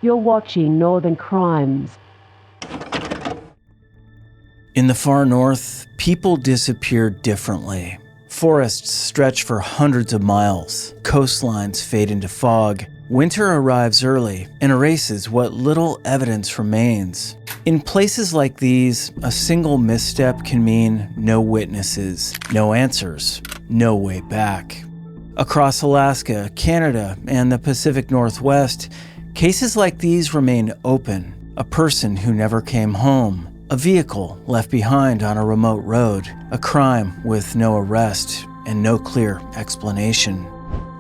You're watching Northern Crimes. In the far north, people disappear differently. Forests stretch for hundreds of miles, coastlines fade into fog, winter arrives early and erases what little evidence remains. In places like these, a single misstep can mean no witnesses, no answers, no way back. Across Alaska, Canada, and the Pacific Northwest, cases like these remain open. A person who never came home, a vehicle left behind on a remote road, a crime with no arrest and no clear explanation.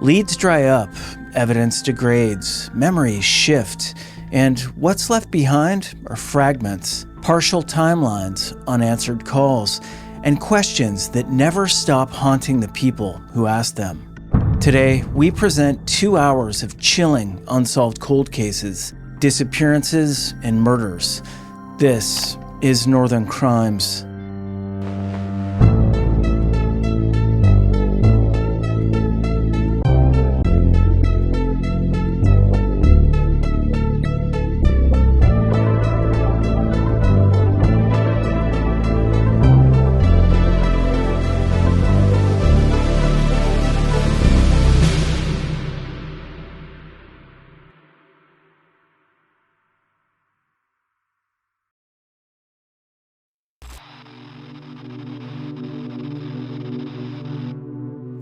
Leads dry up, evidence degrades, memories shift, and what's left behind are fragments, partial timelines, unanswered calls, and questions that never stop haunting the people who ask them. Today, we present 2 hours of chilling unsolved cold cases, disappearances, and murders. This is Northern Crimes.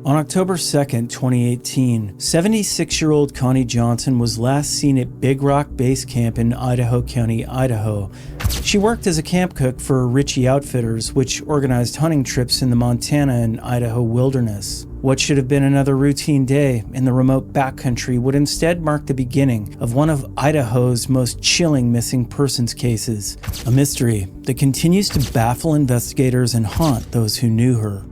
On October 2nd, 2018, 76-year-old Connie Johnson was last seen at Big Rock Base Camp in Idaho County, Idaho. She worked as a camp cook for Ritchie Outfitters, which organized hunting trips in the Montana and Idaho wilderness. What should have been another routine day in the remote backcountry would instead mark the beginning of one of Idaho's most chilling missing persons cases, a mystery that continues to baffle investigators and haunt those who knew her.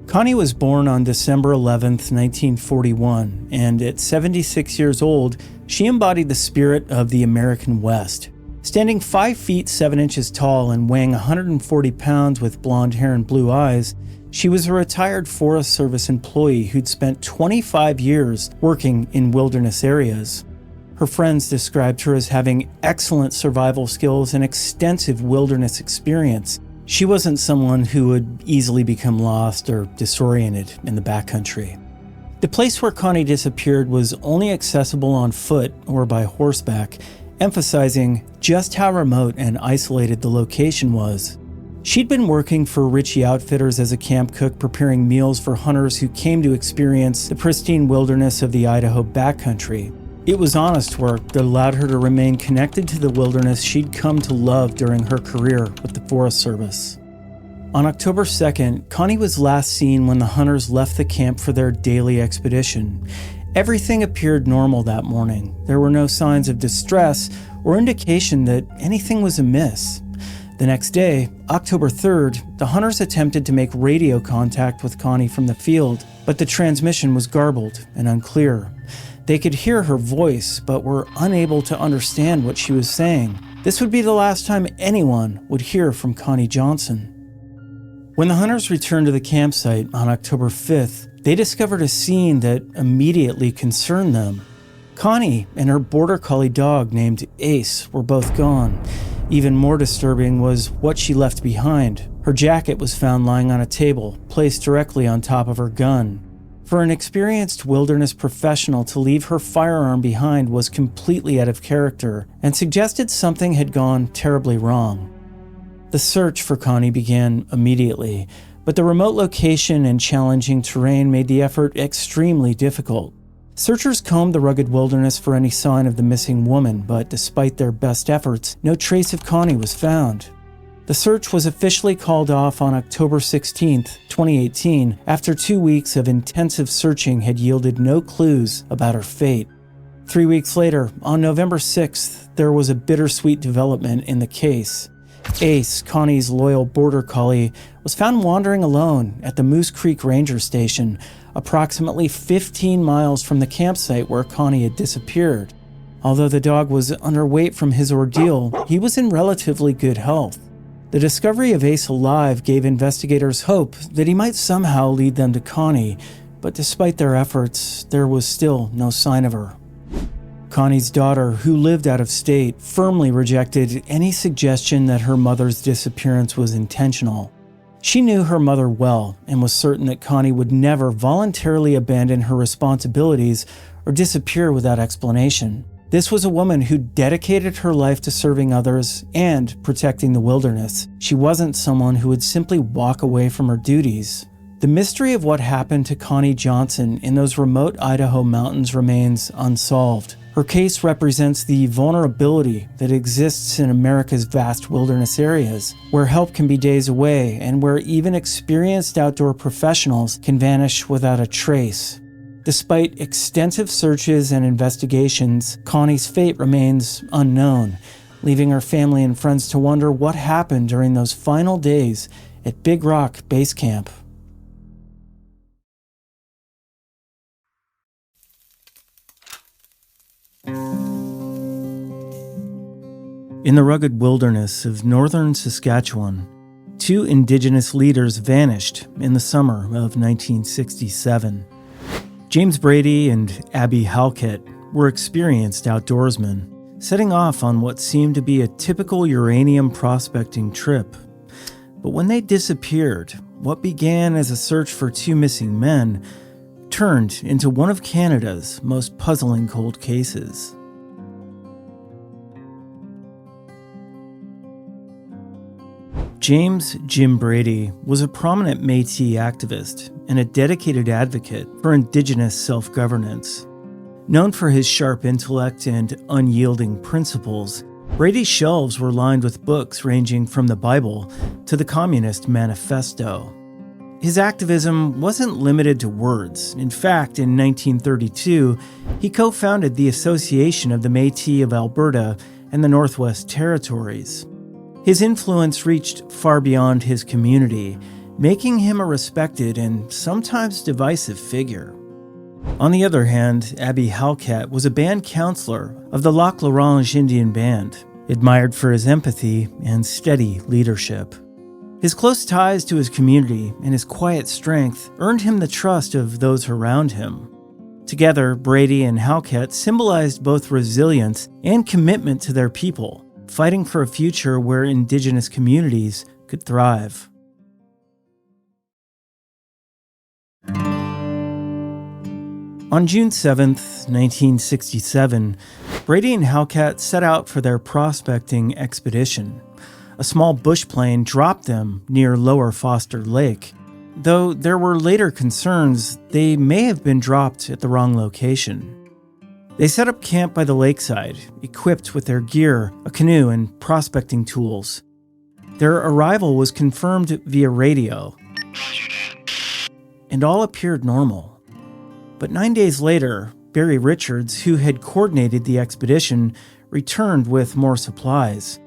Connie was born on December 11, 1941, and at 76 years old, she embodied the spirit of the American West. Standing 5 feet 7 inches tall and weighing 140 pounds with blonde hair and blue eyes, she was a retired Forest Service employee who'd spent 25 years working in wilderness areas. Her friends described her as having excellent survival skills and extensive wilderness experience. She wasn't someone who would easily become lost or disoriented in the backcountry. The place where Connie disappeared was only accessible on foot or by horseback, emphasizing just how remote and isolated the location was. She'd been working for Ritchie Outfitters as a camp cook, preparing meals for hunters who came to experience the pristine wilderness of the Idaho backcountry. It was honest work that allowed her to remain connected to the wilderness she'd come to love during her career with the Forest Service. On October 2nd, Connie was last seen when the hunters left the camp for their daily expedition. Everything appeared normal that morning. There were no signs of distress or indication that anything was amiss. The next day, October 3rd, the hunters attempted to make radio contact with Connie from the field, but the transmission was garbled and unclear. They could hear her voice, but were unable to understand what she was saying. This would be the last time anyone would hear from Connie Johnson. When the hunters returned to the campsite on October 5th, they discovered a scene that immediately concerned them. Connie and her border collie dog named Ace were both gone. Even more disturbing was what she left behind. Her jacket was found lying on a table, placed directly on top of her gun. For an experienced wilderness professional to leave her firearm behind was completely out of character and suggested something had gone terribly wrong. The search for Connie began immediately, but the remote location and challenging terrain made the effort extremely difficult. Searchers combed the rugged wilderness for any sign of the missing woman, but despite their best efforts, no trace of Connie was found. The search was officially called off on October 16, 2018, after 2 weeks of intensive searching had yielded no clues about her fate. 3 weeks later, on November 6th, there was a bittersweet development in the case. Ace, Connie's loyal border collie, was found wandering alone at the Moose Creek Ranger Station, approximately 15 miles from the campsite where Connie had disappeared. Although the dog was underweight from his ordeal, he was in relatively good health. The discovery of Ace alive gave investigators hope that he might somehow lead them to Connie, but despite their efforts, there was still no sign of her. Connie's daughter, who lived out of state, firmly rejected any suggestion that her mother's disappearance was intentional. She knew her mother well and was certain that Connie would never voluntarily abandon her responsibilities or disappear without explanation. This was a woman who dedicated her life to serving others and protecting the wilderness. She wasn't someone who would simply walk away from her duties. The mystery of what happened to Connie Johnson in those remote Idaho mountains remains unsolved. Her case represents the vulnerability that exists in America's vast wilderness areas, where help can be days away and where even experienced outdoor professionals can vanish without a trace. Despite extensive searches and investigations, Connie's fate remains unknown, leaving her family and friends to wonder what happened during those final days at Big Rock Base Camp. In the rugged wilderness of northern Saskatchewan, two Indigenous leaders vanished in the summer of 1967. James Brady and Abby Halkett were experienced outdoorsmen, setting off on what seemed to be a typical uranium prospecting trip. But when they disappeared, what began as a search for two missing men turned into one of Canada's most puzzling cold cases. James "Jim" Brady was a prominent Métis activist and a dedicated advocate for Indigenous self-governance. Known for his sharp intellect and unyielding principles, Brady's shelves were lined with books ranging from the Bible to the Communist Manifesto. His activism wasn't limited to words. In fact, in 1932, he co-founded the Association of the Métis of Alberta and the Northwest Territories. His influence reached far beyond his community, making him a respected and sometimes divisive figure. On the other hand, Abby Halkett was a band counselor of the Lac La Ronge Indian Band, admired for his empathy and steady leadership. His close ties to his community and his quiet strength earned him the trust of those around him. Together, Brady and Halkett symbolized both resilience and commitment to their people, fighting for a future where Indigenous communities could thrive. On June 7, 1967, Brady and Halkett set out for their prospecting expedition. A small bush plane dropped them near Lower Foster Lake, though there were later concerns they may have been dropped at the wrong location. They set up camp by the lakeside, equipped with their gear, a canoe, and prospecting tools. Their arrival was confirmed via radio, and all appeared normal. But 9 days later, Barry Richards, who had coordinated the expedition, returned with more supplies.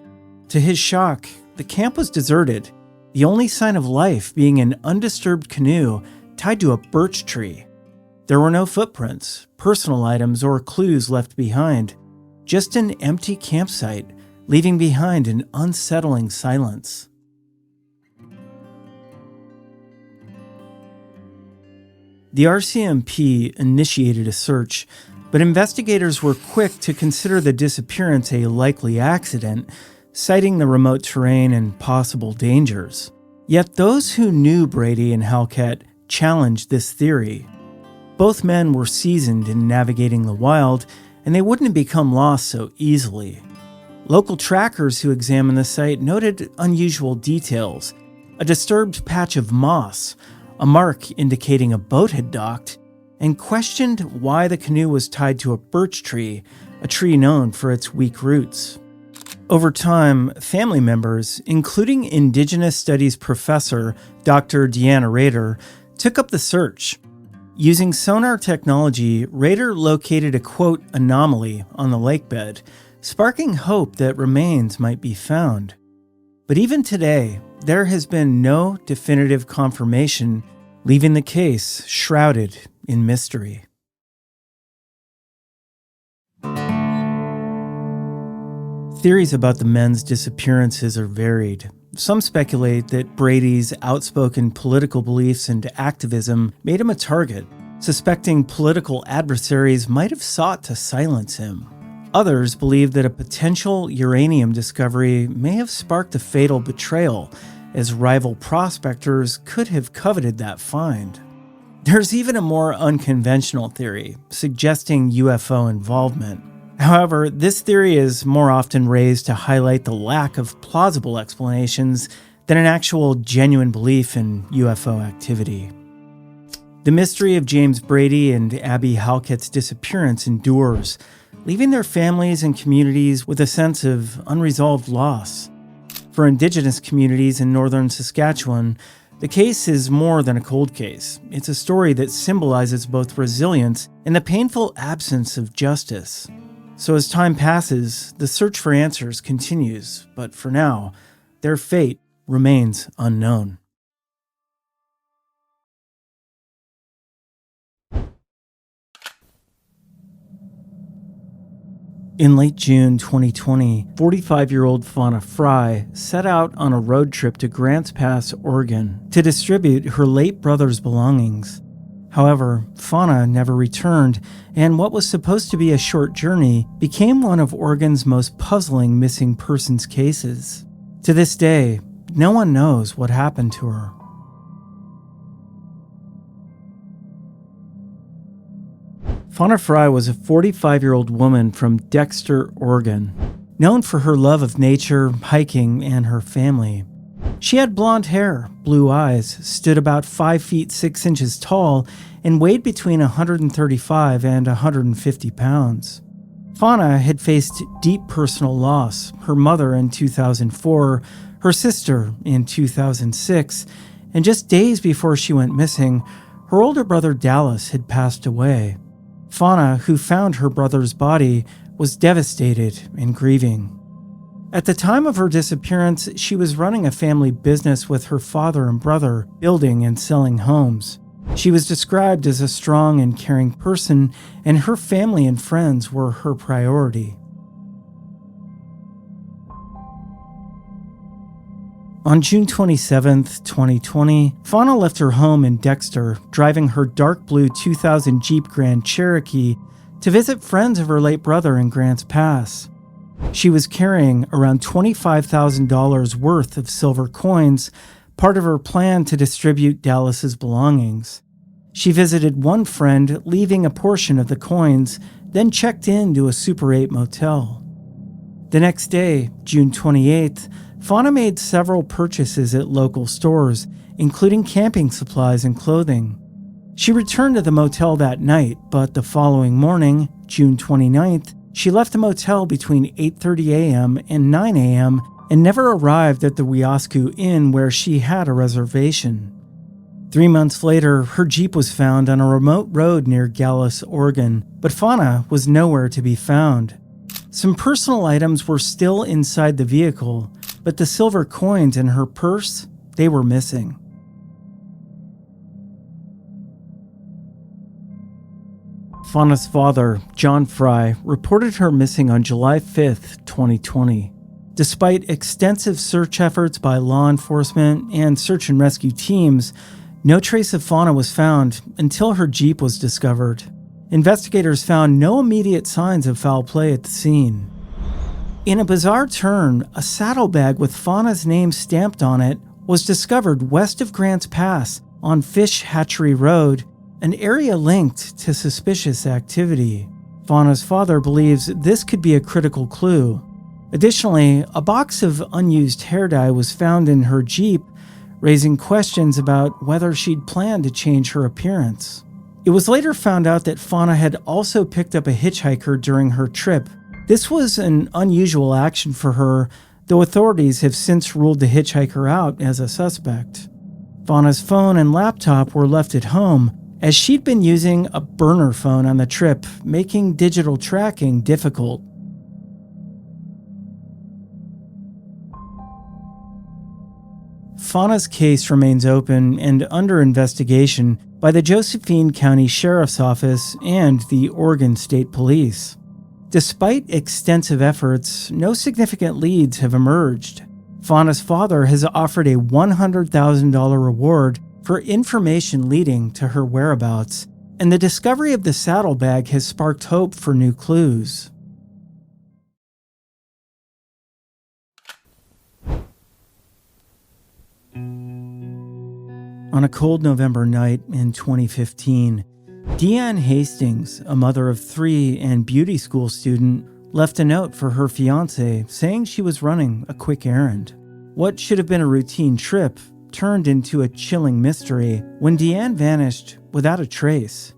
To his shock, the camp was deserted, the only sign of life being an undisturbed canoe tied to a birch tree. There were no footprints, personal items, or clues left behind, just an empty campsite, leaving behind an unsettling silence. The RCMP initiated a search, but investigators were quick to consider the disappearance a likely accident, citing the remote terrain and possible dangers. Yet those who knew Brady and Halkett challenged this theory. Both men were seasoned in navigating the wild, and they wouldn't become lost so easily. Local trackers who examined the site noted unusual details: a disturbed patch of moss, a mark indicating a boat had docked, and questioned why the canoe was tied to a birch tree, a tree known for its weak roots. Over time, family members, including Indigenous Studies professor Dr. Deianne Rader, took up the search. Using sonar technology, Rader located a quote anomaly on the lakebed, sparking hope that remains might be found. But even today, there has been no definitive confirmation, leaving the case shrouded in mystery. Theories about the men's disappearances are varied. Some speculate that Brady's outspoken political beliefs and activism made him a target, suspecting political adversaries might have sought to silence him. Others believe that a potential uranium discovery may have sparked a fatal betrayal, as rival prospectors could have coveted that find. There's even a more unconventional theory, suggesting UFO involvement. However, this theory is more often raised to highlight the lack of plausible explanations than an actual genuine belief in UFO activity. The mystery of James Brady and Abby Halkett's disappearance endures, leaving their families and communities with a sense of unresolved loss. For Indigenous communities in northern Saskatchewan, the case is more than a cold case. It's a story that symbolizes both resilience and the painful absence of justice. So as time passes, the search for answers continues, but for now, their fate remains unknown. In late June 2020, 45-year-old Fauna Frey set out on a road trip to Grants Pass, Oregon, to distribute her late brother's belongings. However, Fauna never returned, and what was supposed to be a short journey became one of Oregon's most puzzling missing persons cases. To this day, no one knows what happened to her. Fauna Frey was a 45-year-old woman from Dexter, Oregon, known for her love of nature, hiking, and her family. She had blonde hair, blue eyes, stood about 5 feet 6 inches tall, and weighed between 135 and 150 pounds. Fauna had faced deep personal loss, her mother in 2004, her sister in 2006, and just days before she went missing, her older brother Dallas had passed away. Fauna, who found her brother's body, was devastated and grieving. At the time of her disappearance, she was running a family business with her father and brother, building and selling homes. She was described as a strong and caring person, and her family and friends were her priority. On June 27, 2020, Fauna left her home in Dexter, driving her dark blue 2000 Jeep Grand Cherokee to visit friends of her late brother in Grants Pass. She was carrying around $25,000 worth of silver coins, part of her plan to distribute Dallas's belongings. She visited one friend, leaving a portion of the coins, then checked into a Super 8 motel. The next day, June 28th, Fauna made several purchases at local stores, including camping supplies and clothing. She returned to the motel that night, but the following morning, June 29th, she left the motel between 8:30 a.m. and 9 a.m. and never arrived at the Wiasco Inn where she had a reservation. 3 months later, her Jeep was found on a remote road near Gallus, Oregon, but Fauna was nowhere to be found. Some personal items were still inside the vehicle, but the silver coins in her purse, they were missing. Fauna's father, John Frey, reported her missing on July 5, 2020. Despite extensive search efforts by law enforcement and search and rescue teams, no trace of Fauna was found until her Jeep was discovered. Investigators found no immediate signs of foul play at the scene. In a bizarre turn, a saddlebag with Fauna's name stamped on it was discovered west of Grants Pass on Fish Hatchery Road, an area linked to suspicious activity. Fauna's father believes this could be a critical clue. Additionally, a box of unused hair dye was found in her Jeep, raising questions about whether she'd planned to change her appearance. It was later found out that Fauna had also picked up a hitchhiker during her trip. This was an unusual action for her, though authorities have since ruled the hitchhiker out as a suspect. Fauna's phone and laptop were left at home, as she'd been using a burner phone on the trip, making digital tracking difficult. Fauna's case remains open and under investigation by the Josephine County Sheriff's Office and the Oregon State Police. Despite extensive efforts, no significant leads have emerged. Fauna's father has offered a $100,000 reward for information leading to her whereabouts, and the discovery of the saddlebag has sparked hope for new clues. On a cold November night in 2015, Deianne Hastings, a mother of 3 and beauty school student, left a note for her fiancé saying she was running a quick errand. What should have been a routine trip turned into a chilling mystery when Deianne vanished without a trace.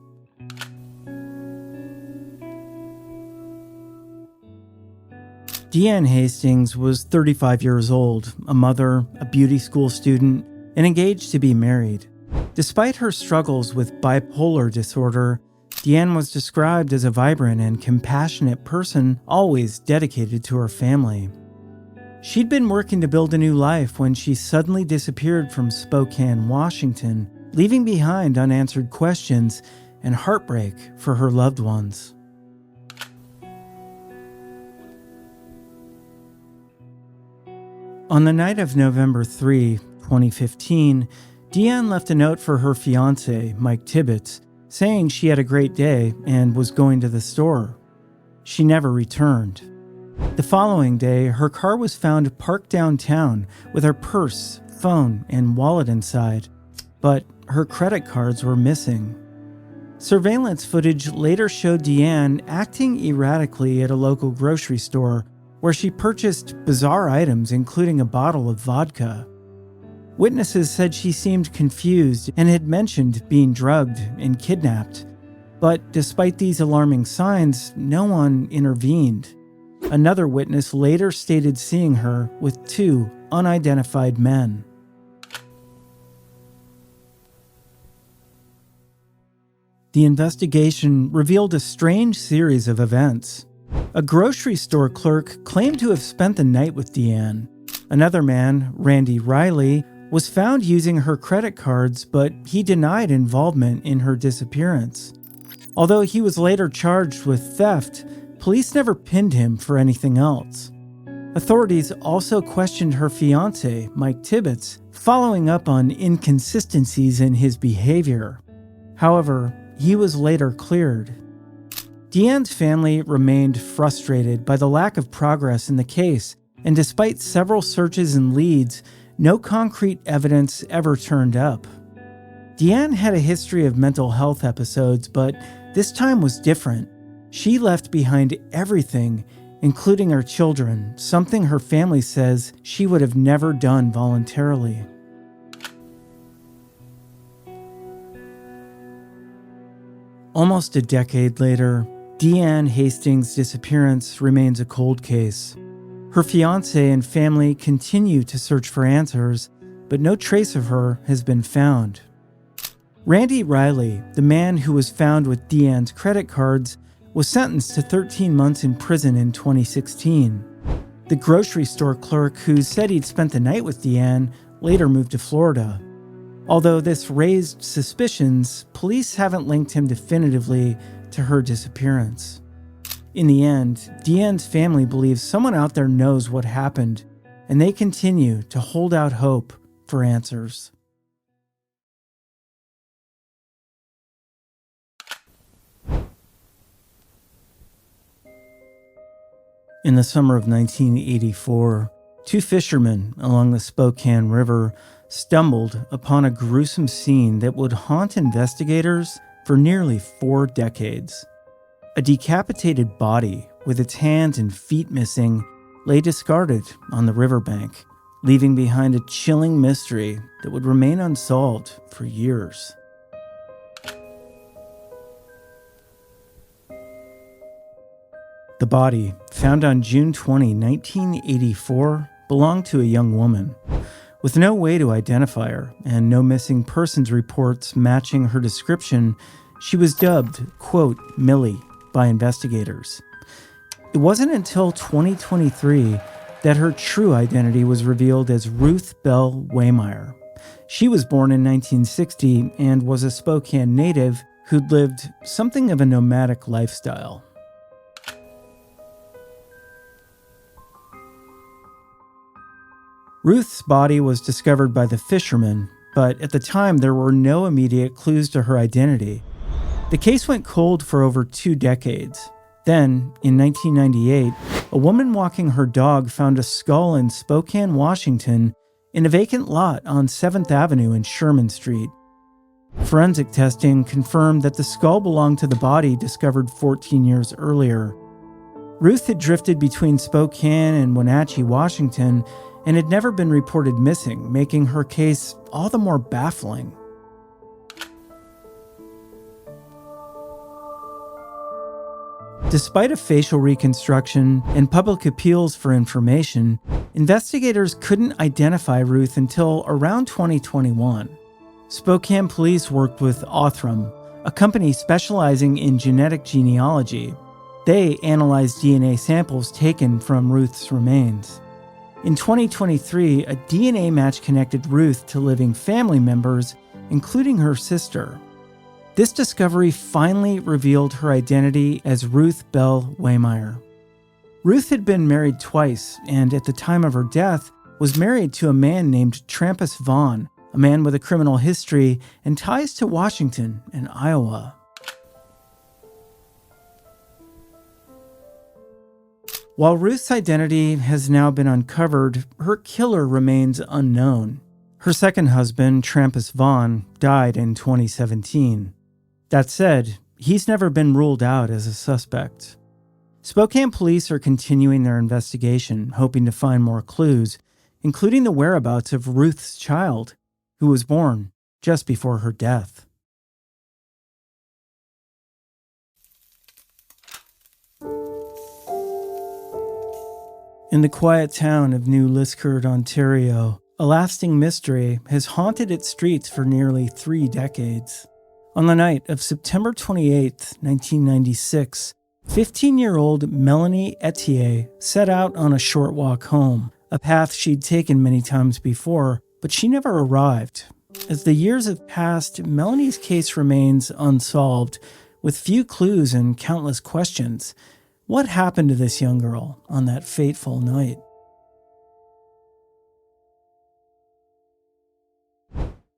Deianne Hastings was 35 years old, a mother, a beauty school student, and engaged to be married. Despite her struggles with bipolar disorder, Deianne was described as a vibrant and compassionate person, always dedicated to her family. She'd been working to build a new life when she suddenly disappeared from Spokane, Washington, leaving behind unanswered questions and heartbreak for her loved ones. On the night of November 3, 2015, Deianne left a note for her fiancé, Mike Tibbetts, saying she had a great day and was going to the store. She never returned. The following day, her car was found parked downtown with her purse, phone, and wallet inside, but her credit cards were missing. Surveillance footage later showed Deianne acting erratically at a local grocery store where she purchased bizarre items, including a bottle of vodka. Witnesses said she seemed confused and had mentioned being drugged and kidnapped. But despite these alarming signs, no one intervened. Another witness later stated seeing her with 2 unidentified men. The investigation revealed a strange series of events. A grocery store clerk claimed to have spent the night with Deianne. Another man, Randy Riley, was found using her credit cards, but he denied involvement in her disappearance. Although he was later charged with theft, police never pinned him for anything else. Authorities also questioned her fiancé, Mike Tibbetts, following up on inconsistencies in his behavior. However, he was later cleared. Deianne's family remained frustrated by the lack of progress in the case, and despite several searches and leads, no concrete evidence ever turned up. Deianne had a history of mental health episodes, but this time was different. She left behind everything, including her children, something her family says she would have never done voluntarily. Almost a decade later, Deianne Hastings' disappearance remains a cold case. Her fiancé and family continue to search for answers, but no trace of her has been found. Randy Riley, the man who was found with Deianne's credit cards, was sentenced to 13 months in prison in 2016. The grocery store clerk who said he'd spent the night with Deianne later moved to Florida. Although this raised suspicions, police haven't linked him definitively to her disappearance. In the end, Deianne's family believes someone out there knows what happened, and they continue to hold out hope for answers. In the summer of 1984, 2 fishermen along the Spokane River stumbled upon a gruesome scene that would haunt investigators for nearly 4 decades. A decapitated body with its hands and feet missing lay discarded on the riverbank, leaving behind a chilling mystery that would remain unsolved for years. The body, found on June 20, 1984, belonged to a young woman. With no way to identify her and no missing persons reports matching her description, she was dubbed, quote, Millie, by investigators. It wasn't until 2023 that her true identity was revealed as Ruth Bell Waymeyer. She was born in 1960 and was a Spokane native who'd lived something of a nomadic lifestyle. Ruth's body was discovered by the fishermen, but at the time there were no immediate clues to her identity. The case went cold for over 2 decades. Then, in 1998, a woman walking her dog found a skull in Spokane, Washington, in a vacant lot on 7th Avenue and Sherman Street. Forensic testing confirmed that the skull belonged to the body discovered 14 years earlier. Ruth had drifted between Spokane and Wenatchee, Washington, and had never been reported missing, making her case all the more baffling. Despite a facial reconstruction and public appeals for information, investigators couldn't identify Ruth until around 2021. Spokane police worked with Othram, a company specializing in genetic genealogy. They analyzed DNA samples taken from Ruth's remains. In 2023, a DNA match connected Ruth to living family members, including her sister. This discovery finally revealed her identity as Ruth Bell Waymeyer. Ruth had been married twice, and at the time of her death, was married to a man named Trampus Vaughn, a man with a criminal history and ties to Washington and Iowa. While Ruth's identity has now been uncovered, her killer remains unknown. Her second husband, Trampus Vaughn, died in 2017. That said, he's never been ruled out as a suspect. Spokane police are continuing their investigation, hoping to find more clues, including the whereabouts of Ruth's child, who was born just before her death. In the quiet town of New Liskeard, Ontario, a lasting mystery has haunted its streets for nearly 3 decades. On the night of September 28, 1996, 15-year-old Melanie Ethier set out on a short walk home, a path she'd taken many times before, but she never arrived. As the years have passed, Melanie's case remains unsolved, with few clues and countless questions. What happened to this young girl on that fateful night?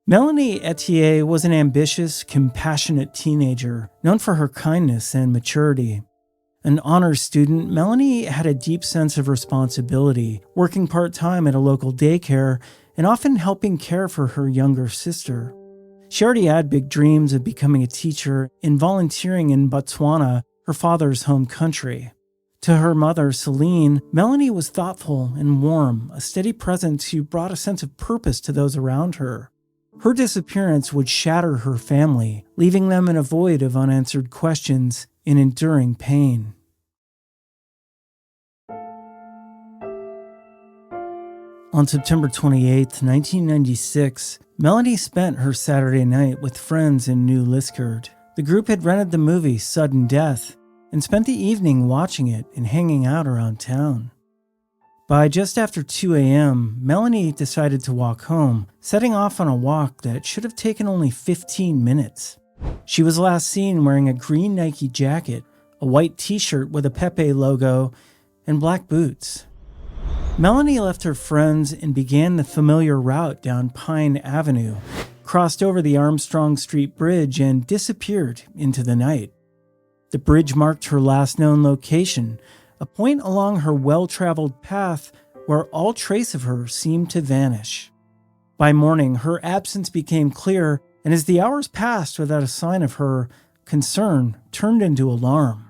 Melanie Ethier was an ambitious, compassionate teenager, known for her kindness and maturity. An honors student, Melanie had a deep sense of responsibility, working part-time at a local daycare and often helping care for her younger sister. She already had big dreams of becoming a teacher and volunteering in Botswana, her father's home country. To her mother, Celine, Melanie was thoughtful and warm, a steady presence who brought a sense of purpose to those around her. Her disappearance would shatter her family, leaving them in a void of unanswered questions and enduring pain. On September 28, 1996, Melanie spent her Saturday night with friends in New Liskeard. The group had rented the movie Sudden Death and spent the evening watching it and hanging out around town. By just after 2 a.m., Melanie decided to walk home, setting off on a walk that should have taken only 15 minutes. She was last seen wearing a green Nike jacket, a white t-shirt with a Pepe logo, and black boots. Melanie left her friends and began the familiar route down Pine Avenue, crossed over the Armstrong Street Bridge, and disappeared into the night. The bridge marked her last known location, a point along her well-traveled path where all trace of her seemed to vanish. By morning, her absence became clear, and as the hours passed without a sign of her, concern turned into alarm.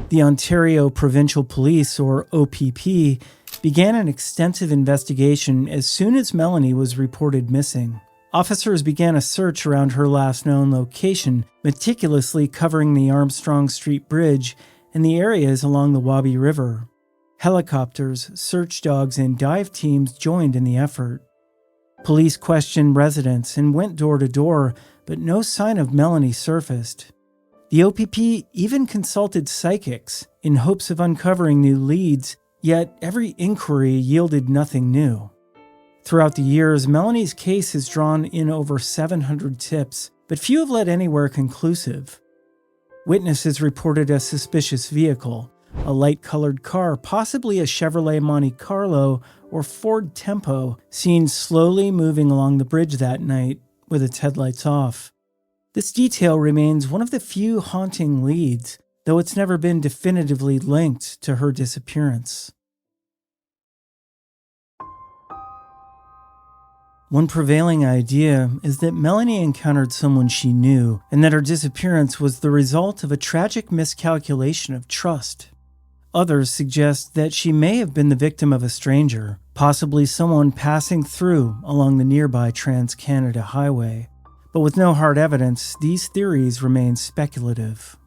The Ontario Provincial Police, or OPP, began an extensive investigation as soon as Melanie was reported missing. Officers began a search around her last known location, meticulously covering the Armstrong Street Bridge and the areas along the Wabi River. Helicopters, search dogs, and dive teams joined in the effort. Police questioned residents and went door to door, but no sign of Melanie surfaced. The OPP even consulted psychics in hopes of uncovering new leads, yet every inquiry yielded nothing new. Throughout the years, Melanie's case has drawn in over 700 tips, but few have led anywhere conclusive. Witnesses reported a suspicious vehicle, a light-colored car, possibly a Chevrolet Monte Carlo or Ford Tempo, seen slowly moving along the bridge that night with its headlights off. This detail remains one of the few haunting leads, though it's never been definitively linked to her disappearance. One prevailing idea is that Melanie encountered someone she knew and that her disappearance was the result of a tragic miscalculation of trust. Others suggest that she may have been the victim of a stranger, possibly someone passing through along the nearby Trans-Canada Highway. But with no hard evidence, these theories remain speculative.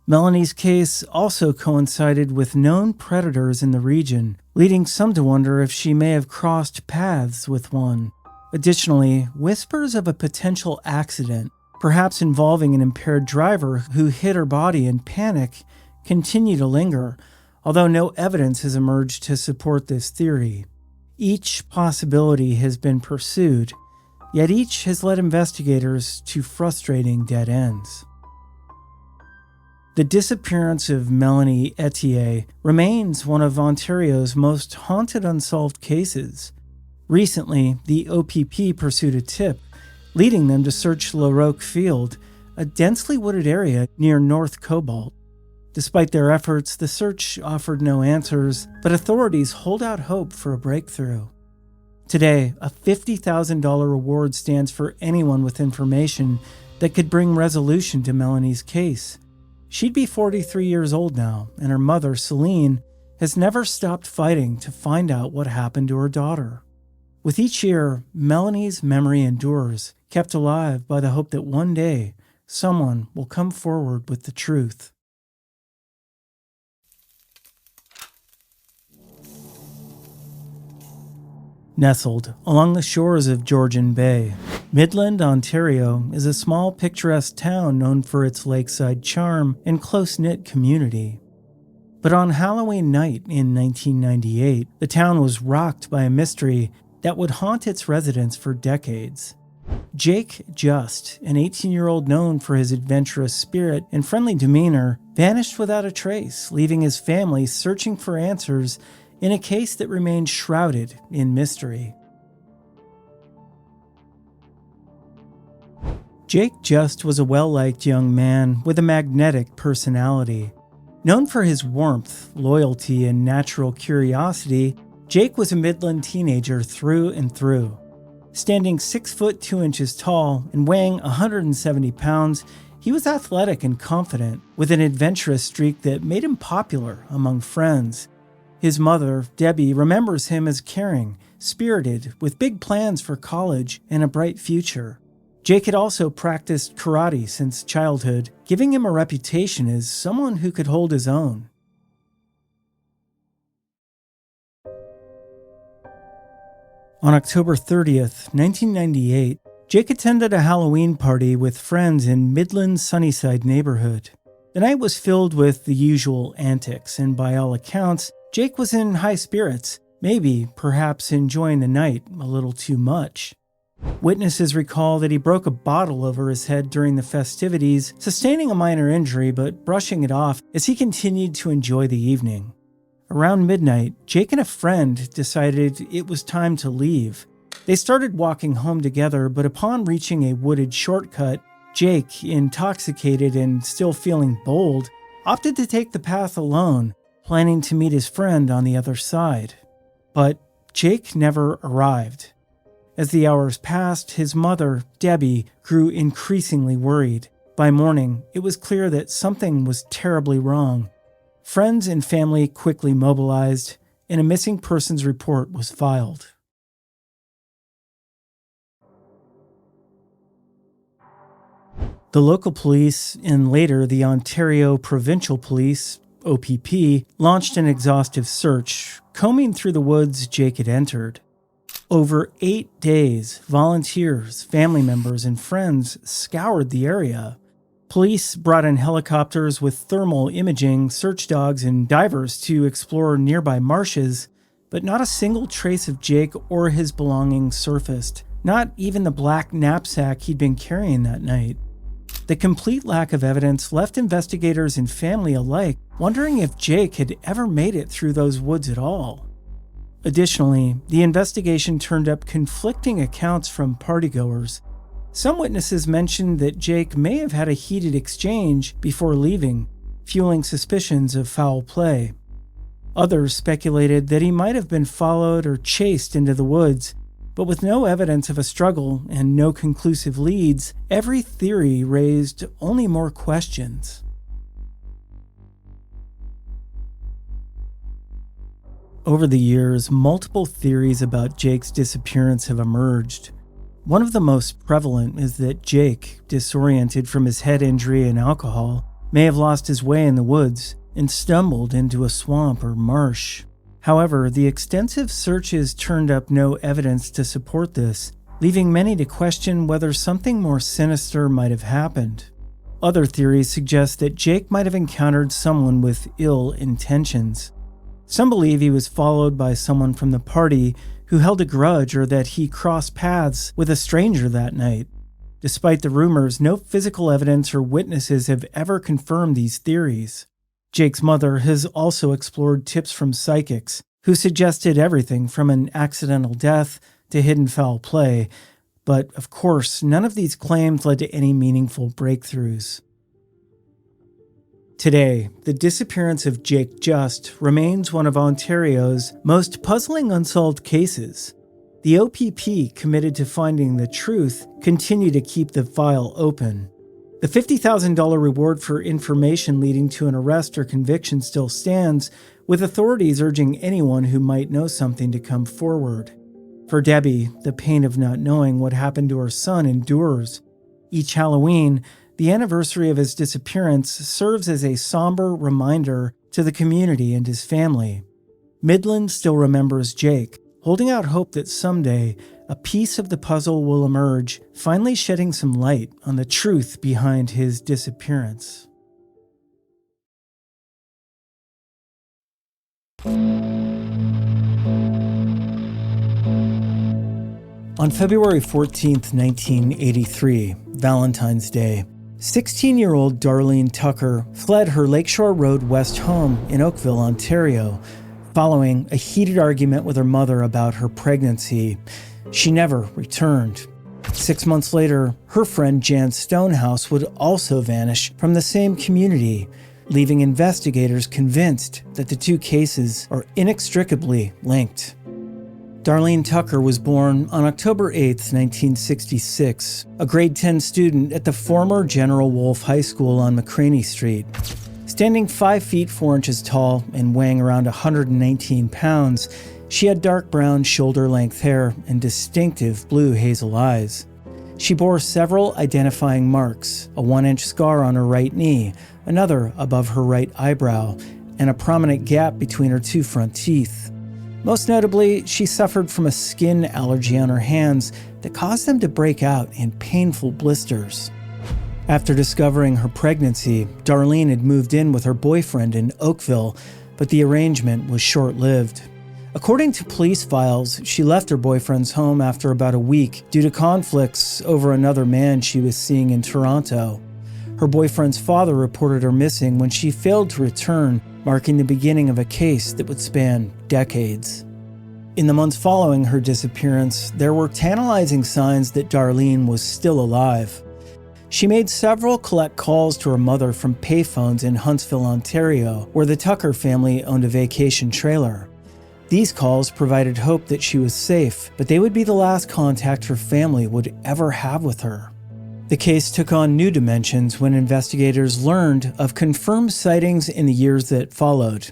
Melanie's case also coincided with known predators in the region, leading some to wonder if she may have crossed paths with one. Additionally, whispers of a potential accident, perhaps involving an impaired driver who hit her body in panic, continue to linger, although no evidence has emerged to support this theory. Each possibility has been pursued, yet each has led investigators to frustrating dead ends. The disappearance of Melanie Ethier remains one of Ontario's most haunted unsolved cases. Recently, the OPP pursued a tip, leading them to search La Roque Field, a densely wooded area near North Cobalt. Despite their efforts, the search offered no answers, but authorities hold out hope for a breakthrough. Today, a $50,000 reward stands for anyone with information that could bring resolution to Melanie's case. She'd be 43 years old now, and her mother, Celine, has never stopped fighting to find out what happened to her daughter. With each year, Melanie's memory endures, kept alive by the hope that one day, someone will come forward with the truth. Nestled along the shores of Georgian Bay, Midland, Ontario is a small picturesque town known for its lakeside charm and close-knit community. But on Halloween night in 1998, the town was rocked by a mystery that would haunt its residents for decades. Jake Just, an 18-year-old known for his adventurous spirit and friendly demeanor, vanished without a trace, leaving his family searching for answers in a case that remained shrouded in mystery. Jake Just was a well-liked young man with a magnetic personality. Known for his warmth, loyalty, and natural curiosity, Jake was a Midland teenager through and through. Standing 6 foot 2 inches tall and weighing 170 pounds, he was athletic and confident, with an adventurous streak that made him popular among friends. His mother, Debbie, remembers him as caring, spirited, with big plans for college and a bright future. Jake had also practiced karate since childhood, giving him a reputation as someone who could hold his own. On October 30th, 1998, Jake attended a Halloween party with friends in Midland's Sunnyside neighborhood. The night was filled with the usual antics, and by all accounts, Jake was in high spirits, perhaps enjoying the night a little too much. Witnesses recall that he broke a bottle over his head during the festivities, sustaining a minor injury but brushing it off as he continued to enjoy the evening. Around midnight, Jake and a friend decided it was time to leave. They started walking home together, but upon reaching a wooded shortcut, Jake, intoxicated and still feeling bold, opted to take the path alone, planning to meet his friend on the other side. But Jake never arrived. As the hours passed, his mother, Debbie, grew increasingly worried. By morning, it was clear that something was terribly wrong. Friends and family quickly mobilized, and a missing persons report was filed. The local police, and later the Ontario Provincial Police, OPP, launched an exhaustive search, combing through the woods Jake had entered. Over 8 days, volunteers, family members, and friends scoured the area. Police brought in helicopters with thermal imaging, search dogs, and divers to explore nearby marshes, but not a single trace of Jake or his belongings surfaced, not even the black knapsack he'd been carrying that night. The complete lack of evidence left investigators and family alike wondering if Jake had ever made it through those woods at all. Additionally, the investigation turned up conflicting accounts from partygoers. Some witnesses mentioned that Jake may have had a heated exchange before leaving, fueling suspicions of foul play. Others speculated that he might have been followed or chased into the woods, But with no evidence of a struggle and no conclusive leads, every theory raised only more questions. Over the years, multiple theories about Jake's disappearance have emerged. One of the most prevalent is that Jake, disoriented from his head injury and alcohol, may have lost his way in the woods and stumbled into a swamp or marsh. However, the extensive searches turned up no evidence to support this, leaving many to question whether something more sinister might have happened. Other theories suggest that Jake might have encountered someone with ill intentions. Some believe he was followed by someone from the party who held a grudge, or that he crossed paths with a stranger that night. Despite the rumors, no physical evidence or witnesses have ever confirmed these theories. Jake's mother has also explored tips from psychics, who suggested everything from an accidental death to hidden foul play, but of course, none of these claims led to any meaningful breakthroughs. Today, the disappearance of Jake Just remains one of Ontario's most puzzling unsolved cases. The OPP, committed to finding the truth, continue to keep the file open. The $50,000 reward for information leading to an arrest or conviction still stands, with authorities urging anyone who might know something to come forward. For Debbie, the pain of not knowing what happened to her son endures. Each Halloween, the anniversary of his disappearance serves as a somber reminder to the community and his family. Midland still remembers Jake, holding out hope that someday a piece of the puzzle will emerge, finally shedding some light on the truth behind his disappearance. On February 14, 1983, Valentine's Day, 16-year-old Darlene Tucker fled her Lakeshore Road West home in Oakville, Ontario, following a heated argument with her mother about her pregnancy. She never returned. 6 months later, her friend Jan Stonehouse would also vanish from the same community, leaving investigators convinced that the two cases are inextricably linked. Darlene Tucker was born on October 8, 1966, a grade 10 student at the former General Wolfe High School on McCraney Street. Standing 5 feet 4 inches tall and weighing around 119 pounds, she had dark brown shoulder-length hair and distinctive blue hazel eyes. She bore several identifying marks, a 1-inch scar on her right knee, another above her right eyebrow, and a prominent gap between her 2 front teeth. Most notably, she suffered from a skin allergy on her hands that caused them to break out in painful blisters. After discovering her pregnancy, Darlene had moved in with her boyfriend in Oakville, but the arrangement was short-lived. According to police files, she left her boyfriend's home after about a week due to conflicts over another man she was seeing in Toronto. Her boyfriend's father reported her missing when she failed to return, marking the beginning of a case that would span decades. In the months following her disappearance, there were tantalizing signs that Darlene was still alive. She made several collect calls to her mother from payphones in Huntsville, Ontario, where the Tucker family owned a vacation trailer. These calls provided hope that she was safe, but they would be the last contact her family would ever have with her. The case took on new dimensions when investigators learned of confirmed sightings in the years that followed.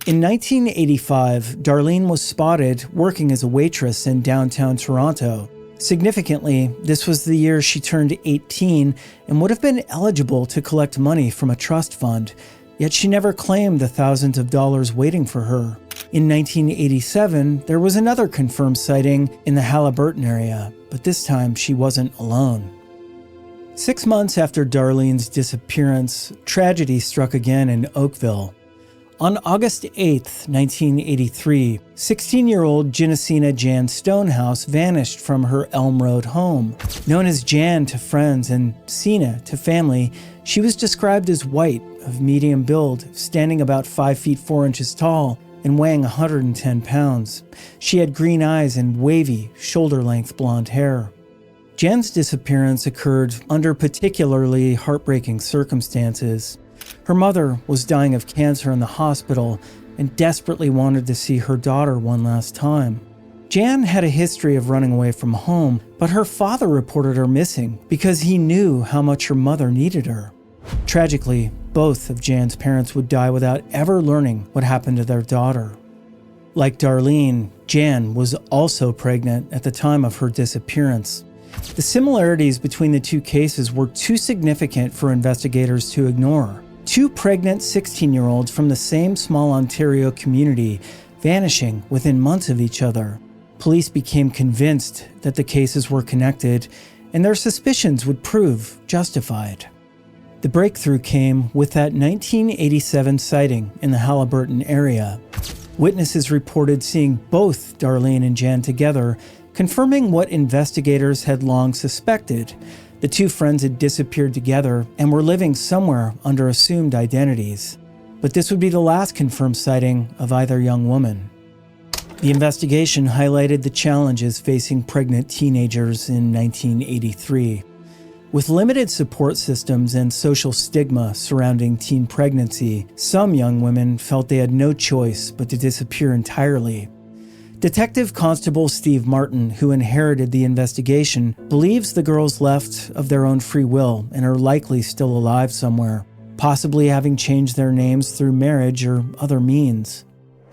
In 1985, Darlene was spotted working as a waitress in downtown Toronto. Significantly, this was the year she turned 18 and would have been eligible to collect money from a trust fund, yet she never claimed the thousands of dollars waiting for her. In 1987, there was another confirmed sighting in the Haliburton area, but this time she wasn't alone. 6 months after Darlene's disappearance, tragedy struck again in Oakville. On August 8, 1983, 16-year-old Genesina Jan Stonehouse vanished from her Elm Road home. Known as Jan to friends and Sina to family, she was described as white, of medium build, standing about 5 feet 4 inches tall, and weighing 110 pounds. She had green eyes and wavy, shoulder-length blonde hair. Jan's disappearance occurred under particularly heartbreaking circumstances. Her mother was dying of cancer in the hospital and desperately wanted to see her daughter one last time. Jan had a history of running away from home, but her father reported her missing because he knew how much her mother needed her. Tragically, both of Jan's parents would die without ever learning what happened to their daughter. Like Darlene, Jan was also pregnant at the time of her disappearance. The similarities between the two cases were too significant for investigators to ignore. Two pregnant 16-year-olds from the same small Ontario community vanishing within months of each other. Police became convinced that the cases were connected, and their suspicions would prove justified. The breakthrough came with that 1987 sighting in the Haliburton area. Witnesses reported seeing both Darlene and Jan together, confirming what investigators had long suspected. The two friends had disappeared together and were living somewhere under assumed identities. But this would be the last confirmed sighting of either young woman. The investigation highlighted the challenges facing pregnant teenagers in 1983. With limited support systems and social stigma surrounding teen pregnancy, some young women felt they had no choice but to disappear entirely. Detective Constable Steve Martin, who inherited the investigation, believes the girls left of their own free will and are likely still alive somewhere, possibly having changed their names through marriage or other means.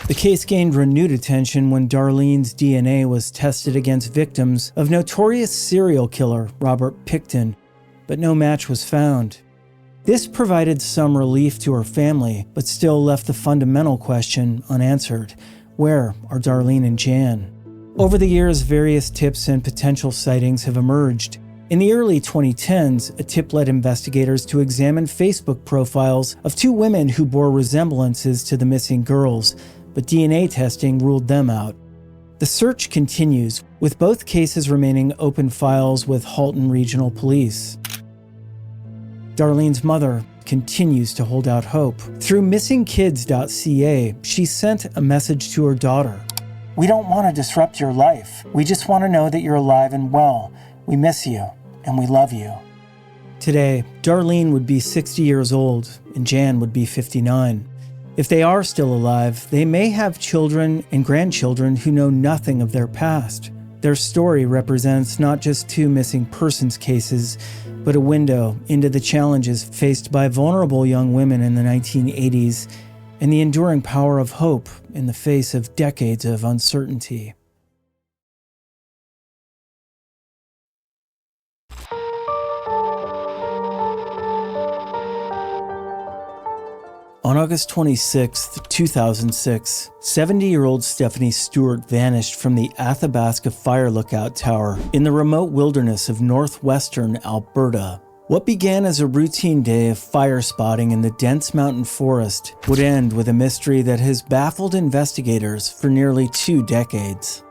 The case gained renewed attention when Darlene's DNA was tested against victims of notorious serial killer Robert Pickton, but no match was found. This provided some relief to her family, but still left the fundamental question unanswered. Where are Darlene and Jan? Over the years, various tips and potential sightings have emerged. In the early 2010s, a tip led investigators to examine Facebook profiles of two women who bore resemblances to the missing girls, but DNA testing ruled them out. The search continues, with both cases remaining open files with Halton Regional Police. Darlene's mother continues to hold out hope. Through missingkids.ca, she sent a message to her daughter. "We don't want to disrupt your life. We just want to know that you're alive and well. We miss you, and we love you." Today, Darlene would be 60 years old, and Jan would be 59. If they are still alive, they may have children and grandchildren who know nothing of their past. Their story represents not just two missing persons cases, but a window into the challenges faced by vulnerable young women in the 1980s and the enduring power of hope in the face of decades of uncertainty. On August 26, 2006, 70-year-old Stephanie Stewart vanished from the Athabasca Fire Lookout Tower in the remote wilderness of northwestern Alberta. What began as a routine day of fire spotting in the dense mountain forest would end with a mystery that has baffled investigators for nearly 2 decades.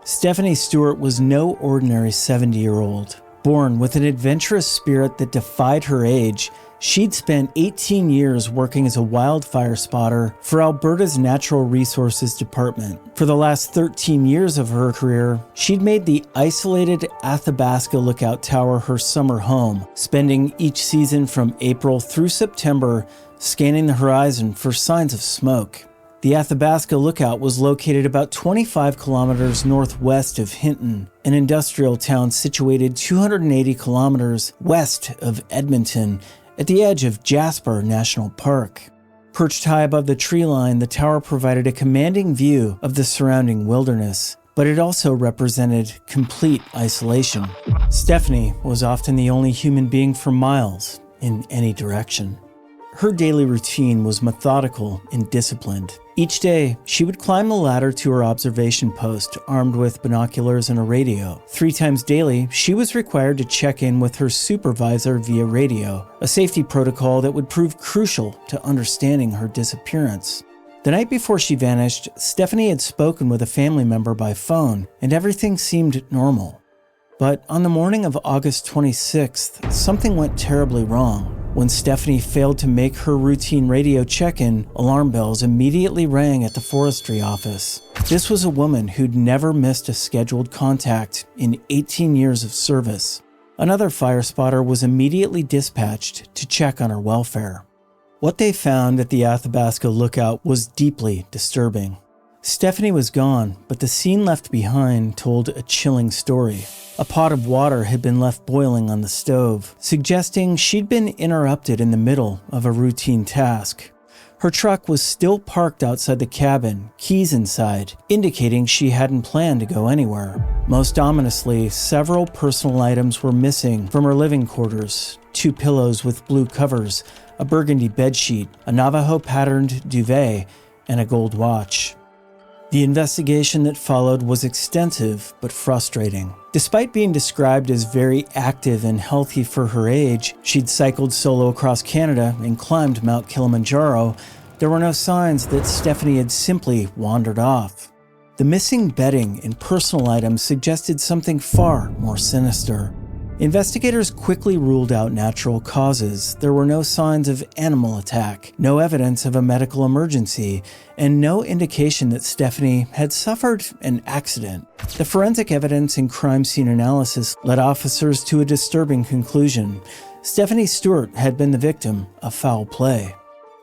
Stephanie Stewart was no ordinary 70-year-old. Born with an adventurous spirit that defied her age, she'd spent 18 years working as a wildfire spotter for Alberta's Natural Resources Department. For the last 13 years of her career, she'd made the isolated Athabasca Lookout Tower her summer home, spending each season from April through September scanning the horizon for signs of smoke. The Athabasca Lookout was located about 25 kilometers northwest of Hinton, an industrial town situated 280 kilometers west of Edmonton, at the edge of Jasper National Park. Perched high above the tree line, the tower provided a commanding view of the surrounding wilderness, but it also represented complete isolation. Stephanie was often the only human being for miles in any direction. Her daily routine was methodical and disciplined. Each day, she would climb the ladder to her observation post, armed with binoculars and a radio. 3 times daily, she was required to check in with her supervisor via radio, a safety protocol that would prove crucial to understanding her disappearance. The night before she vanished, Stephanie had spoken with a family member by phone, and everything seemed normal. But on the morning of August 26th, something went terribly wrong. When Stephanie failed to make her routine radio check-in, alarm bells immediately rang at the forestry office. This was a woman who'd never missed a scheduled contact in 18 years of service. Another fire spotter was immediately dispatched to check on her welfare. What they found at the Athabasca Lookout was deeply disturbing. Stephanie was gone, but the scene left behind told a chilling story. A pot of water had been left boiling on the stove, suggesting she'd been interrupted in the middle of a routine task. Her truck was still parked outside the cabin, keys inside, indicating she hadn't planned to go anywhere. Most ominously, several personal items were missing from her living quarters: 2 pillows with blue covers, a burgundy bedsheet, a Navajo-patterned duvet, and a gold watch. The investigation that followed was extensive but frustrating. Despite being described as very active and healthy for her age, she'd cycled solo across Canada and climbed Mount Kilimanjaro, there were no signs that Stephanie had simply wandered off. The missing bedding and personal items suggested something far more sinister. Investigators quickly ruled out natural causes. There were no signs of animal attack, no evidence of a medical emergency, and no indication that Stephanie had suffered an accident. The forensic evidence and crime scene analysis led officers to a disturbing conclusion. Stephanie Stewart had been the victim of foul play.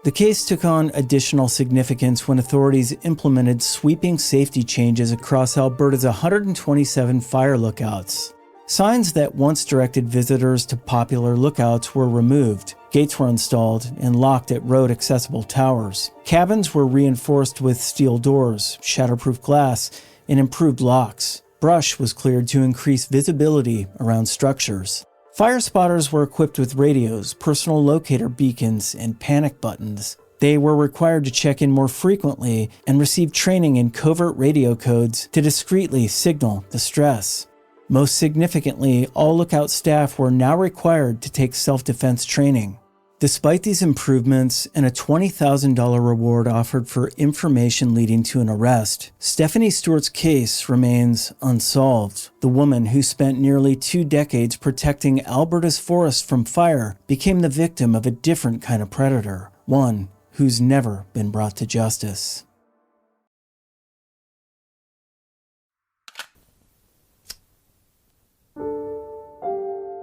The case took on additional significance when authorities implemented sweeping safety changes across Alberta's 127 fire lookouts. Signs that once directed visitors to popular lookouts were removed. Gates were installed and locked at road-accessible towers. Cabins were reinforced with steel doors, shatterproof glass, and improved locks. Brush was cleared to increase visibility around structures. Fire spotters were equipped with radios, personal locator beacons, and panic buttons. They were required to check in more frequently and receive training in covert radio codes to discreetly signal distress. Most significantly, all lookout staff were now required to take self-defense training. Despite these improvements and a $20,000 reward offered for information leading to an arrest, Stephanie Stewart's case remains unsolved. The woman who spent nearly 2 decades protecting Alberta's forests from fire became the victim of a different kind of predator, one who's never been brought to justice.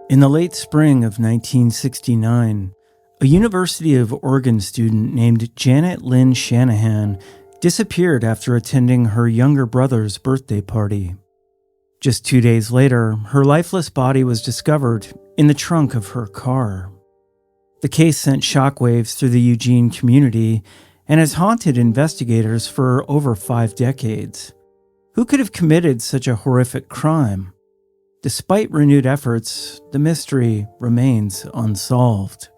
In the late spring of 1969, a University of Oregon student named Janet Lynn Shanahan disappeared after attending her younger brother's birthday party. Just 2 days later, her lifeless body was discovered in the trunk of her car. The case sent shockwaves through the Eugene community and has haunted investigators for over 5 decades. Who could have committed such a horrific crime? Despite renewed efforts, the mystery remains unsolved.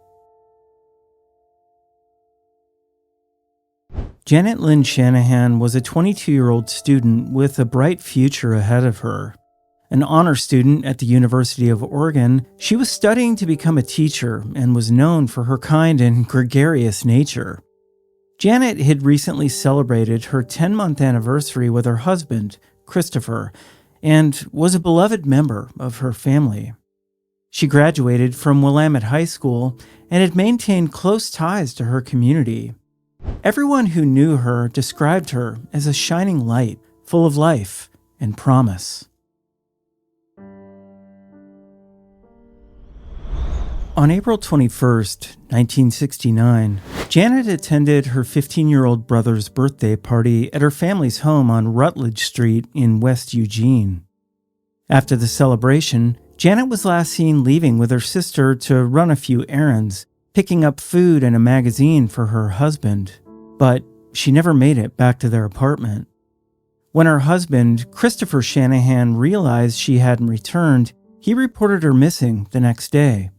Janet Lynn Shanahan was a 22-year-old student with a bright future ahead of her. An honor student at the University of Oregon, she was studying to become a teacher and was known for her kind and gregarious nature. Janet had recently celebrated her 10-month anniversary with her husband, Christopher, and was a beloved member of her family. She graduated from Willamette High School and had maintained close ties to her community. Everyone who knew her described her as a shining light, full of life and promise. On April 21st, 1969, Janet attended her 15-year-old brother's birthday party at her family's home on Rutledge Street in West Eugene. After the celebration, Janet was last seen leaving with her sister to run a few errands, picking up food and a magazine for her husband, but she never made it back to their apartment. When her husband, Christopher Shanahan, realized she hadn't returned, he reported her missing the next day.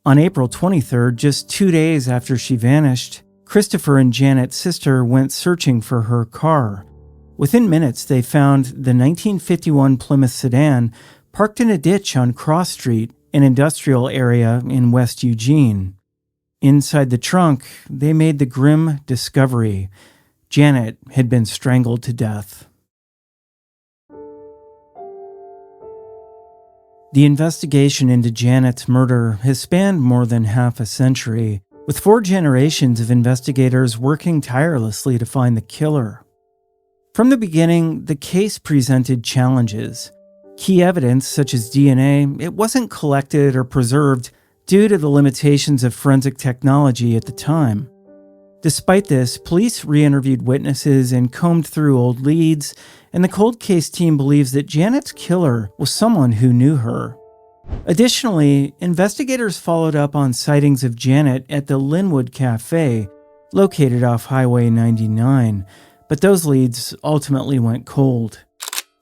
On April 23rd, just 2 days after she vanished, Christopher and Janet's sister went searching for her car. Within minutes, they found the 1951 Plymouth sedan parked in a ditch on Cross Street, an industrial area in West Eugene. Inside the trunk, they made the grim discovery: Janet had been strangled to death. The investigation into Janet's murder has spanned more than half a century, with 4 generations of investigators working tirelessly to find the killer. From the beginning, the case presented challenges. Key evidence, such as DNA, it wasn't collected or preserved due to the limitations of forensic technology at the time. Despite this, police re-interviewed witnesses and combed through old leads, and the cold case team believes that Janet's killer was someone who knew her. Additionally, investigators followed up on sightings of Janet at the Linwood Cafe, located off Highway 99, but those leads ultimately went cold.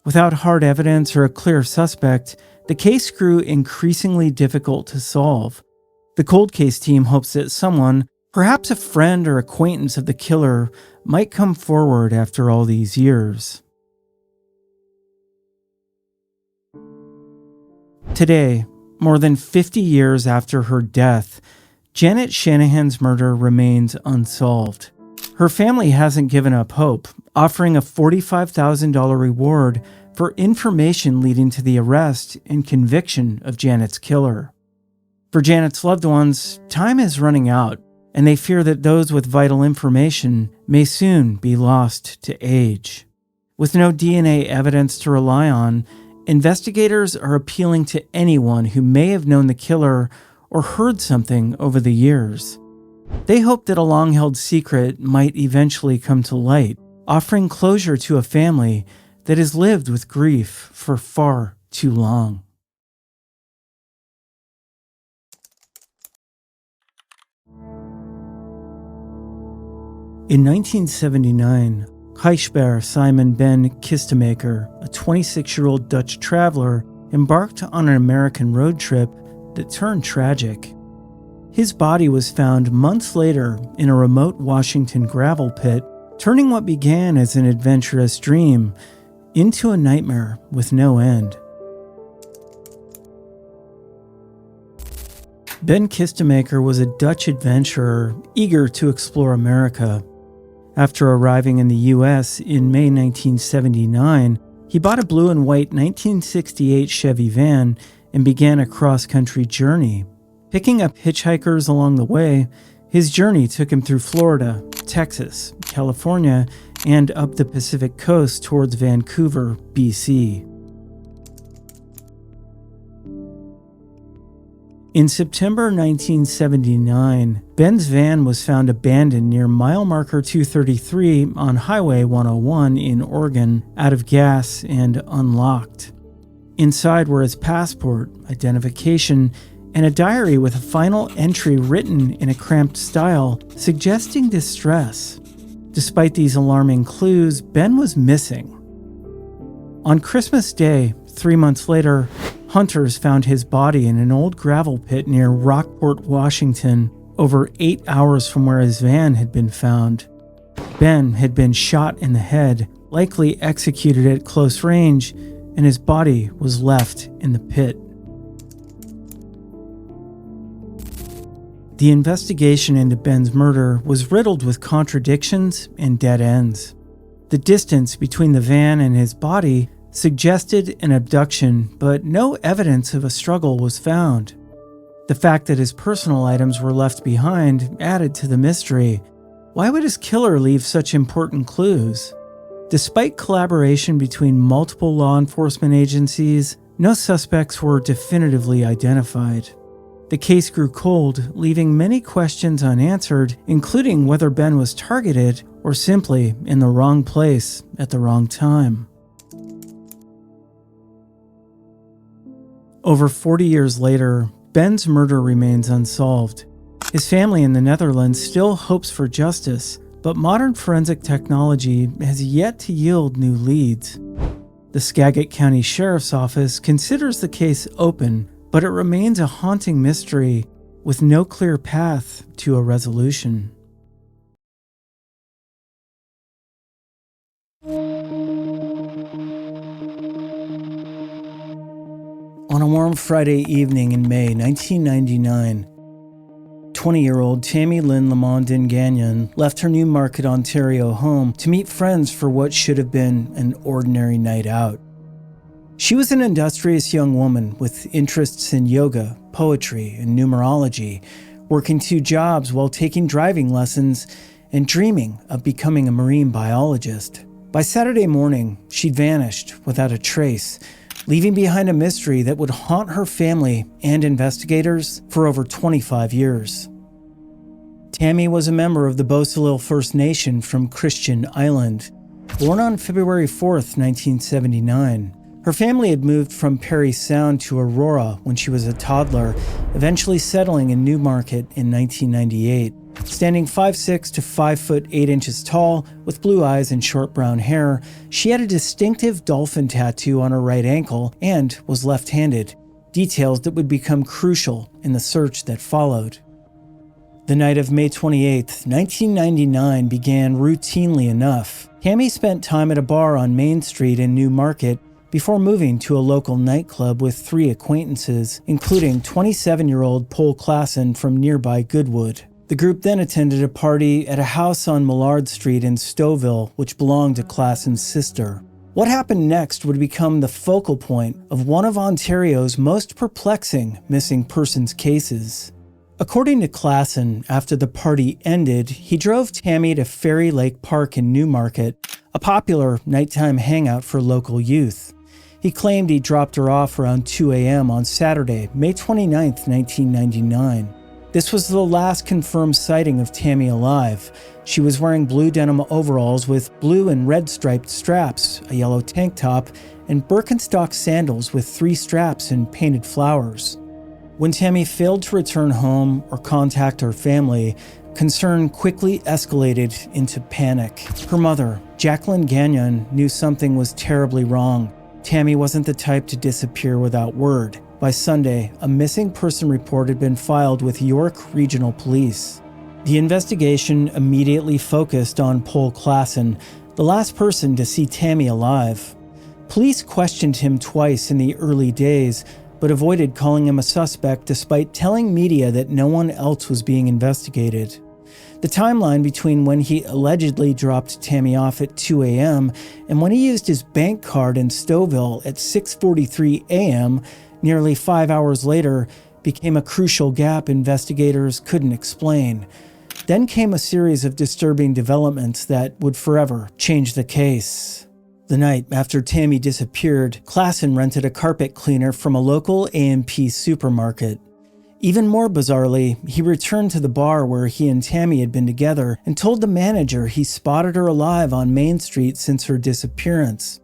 Without hard evidence or a clear suspect, the case grew increasingly difficult to solve. The cold case team hopes that someone, perhaps a friend or acquaintance of the killer, might come forward after all these years. Today, more than 50 years after her death, Janet Shanahan's murder remains unsolved. Her family hasn't given up hope, offering a $45,000 reward for information leading to the arrest and conviction of Janet's killer. For Janet's loved ones, time is running out, and they fear that those with vital information may soon be lost to age. With no DNA evidence to rely on, investigators are appealing to anyone who may have known the killer or heard something over the years. They hope that a long-held secret might eventually come to light, offering closure to a family that has lived with grief for far too long. In 1979, Gijsberg Simon Ben Kistaker, a 26-year-old Dutch traveler, embarked on an American road trip that turned tragic. His body was found months later in a remote Washington gravel pit, turning what began as an adventurous dream into a nightmare with no end. Ben Kistaker was a Dutch adventurer eager to explore America. After arriving in the U.S. in May 1979, he bought a blue and white 1968 Chevy van and began a cross-country journey. Picking up hitchhikers along the way, his journey took him through Florida, Texas, California, and up the Pacific coast towards Vancouver, BC. In September 1979, Ben's van was found abandoned near mile marker 233 on Highway 101 in Oregon, out of gas and unlocked. Inside were his passport, identification, and a diary with a final entry written in a cramped style, suggesting distress. Despite these alarming clues, Ben was missing. On Christmas Day, 3 months later, hunters found his body in an old gravel pit near Rockport, Washington, over 8 hours from where his van had been found. Ben had been shot in the head, likely executed at close range, and his body was left in the pit. The investigation into Ben's murder was riddled with contradictions and dead ends. The distance between the van and his body suggested an abduction, but no evidence of a struggle was found. The fact that his personal items were left behind added to the mystery. Why would his killer leave such important clues? Despite collaboration between multiple law enforcement agencies, no suspects were definitively identified. The case grew cold, leaving many questions unanswered, including whether Ben was targeted or simply in the wrong place at the wrong time. Over 40 years later, Ben's murder remains unsolved. His family in the Netherlands still hopes for justice, but modern forensic technology has yet to yield new leads. The Skagit County Sheriff's Office considers the case open, but it remains a haunting mystery with no clear path to a resolution. On a warm Friday evening in May 1999, 20-year-old Tammy Lynn Lamondin Gagnon left her Newmarket, Ontario home to meet friends for what should have been an ordinary night out. She was an industrious young woman with interests in yoga, poetry, and numerology, working 2 jobs while taking driving lessons and dreaming of becoming a marine biologist. By Saturday morning, she'd vanished without a trace, leaving behind a mystery that would haunt her family and investigators for over 25 years. Tammy was a member of the Bosalil First Nation from Christian Island. Born on February 4th, 1979, her family had moved from Perry Sound to Aurora when she was a toddler, eventually settling in Newmarket in 1998. Standing 5'6" to 5 foot 8 inches tall, with blue eyes and short brown hair, she had a distinctive dolphin tattoo on her right ankle and was left-handed, details that would become crucial in the search that followed. The night of May 28, 1999 began routinely enough. Tammy spent time at a bar on Main Street in Newmarket before moving to a local nightclub with 3 acquaintances, including 27-year-old Paul Klassen from nearby Goodwood. The group then attended a party at a house on Millard Street in Stouffville, which belonged to Klassen's sister. What happened next would become the focal point of one of Ontario's most perplexing missing persons cases. According to Klassen, after the party ended, he drove Tammy to Fairy Lake Park in Newmarket, a popular nighttime hangout for local youth. He claimed he dropped her off around 2 a.m. on Saturday, May 29, 1999. This was the last confirmed sighting of Tammy alive. She was wearing blue denim overalls with blue and red striped straps, a yellow tank top, and Birkenstock sandals with 3 straps and painted flowers. When Tammy failed to return home or contact her family, concern quickly escalated into panic. Her mother, Jacqueline Gagnon, knew something was terribly wrong. Tammy wasn't the type to disappear without word. By Sunday, a missing person report had been filed with York Regional Police. The investigation immediately focused on Paul Klassen, the last person to see Tammy alive. Police questioned him twice in the early days, but avoided calling him a suspect despite telling media that no one else was being investigated. The timeline between when he allegedly dropped Tammy off at 2 a.m. and when he used his bank card in Stouffville at 6:43 a.m., nearly 5 hours later, became a crucial gap investigators couldn't explain. Then came a series of disturbing developments that would forever change the case. The night after Tammy disappeared, Klassen rented a carpet cleaner from a local A&P supermarket. Even more bizarrely, he returned to the bar where he and Tammy had been together and told the manager he spotted her alive on Main Street since her disappearance.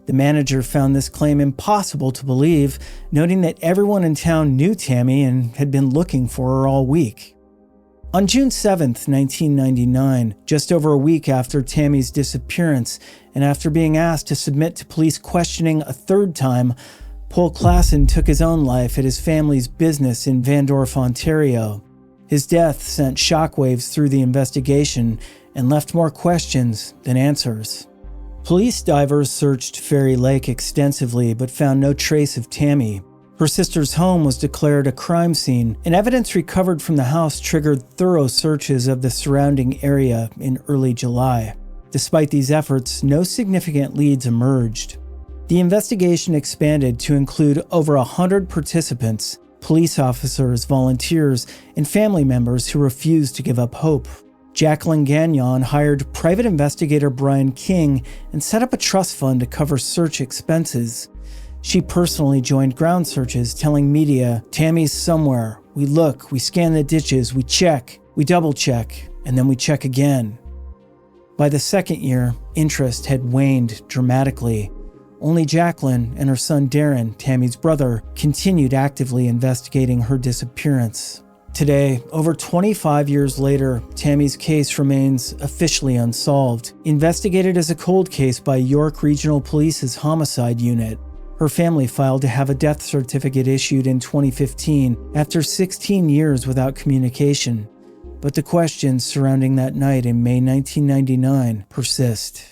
The manager found this claim impossible to believe, noting that everyone in town knew Tammy and had been looking for her all week. On June 7, 1999, just over a week after Tammy's disappearance, and after being asked to submit to police questioning a 3rd time, Paul Klassen took his own life at his family's business in Vandorf, Ontario. His death sent shockwaves through the investigation and left more questions than answers. Police divers searched Fairy Lake extensively but found no trace of Tammy. Her sister's home was declared a crime scene, and evidence recovered from the house triggered thorough searches of the surrounding area in early July. Despite these efforts, no significant leads emerged. The investigation expanded to include over 100 participants, police officers, volunteers, and family members who refused to give up hope. Jacqueline Gagnon hired private investigator Brian King and set up a trust fund to cover search expenses. She personally joined ground searches, telling media, "Tammy's somewhere. We look, we scan the ditches, we check, we double check, and then we check again." By the 2nd year, interest had waned dramatically. Only Jacqueline and her son Darren, Tammy's brother, continued actively investigating her disappearance. Today, over 25 years later, Tammy's case remains officially unsolved, investigated as a cold case by York Regional Police's Homicide Unit. Her family filed to have a death certificate issued in 2015 after 16 years without communication. But the questions surrounding that night in May 1999 persist.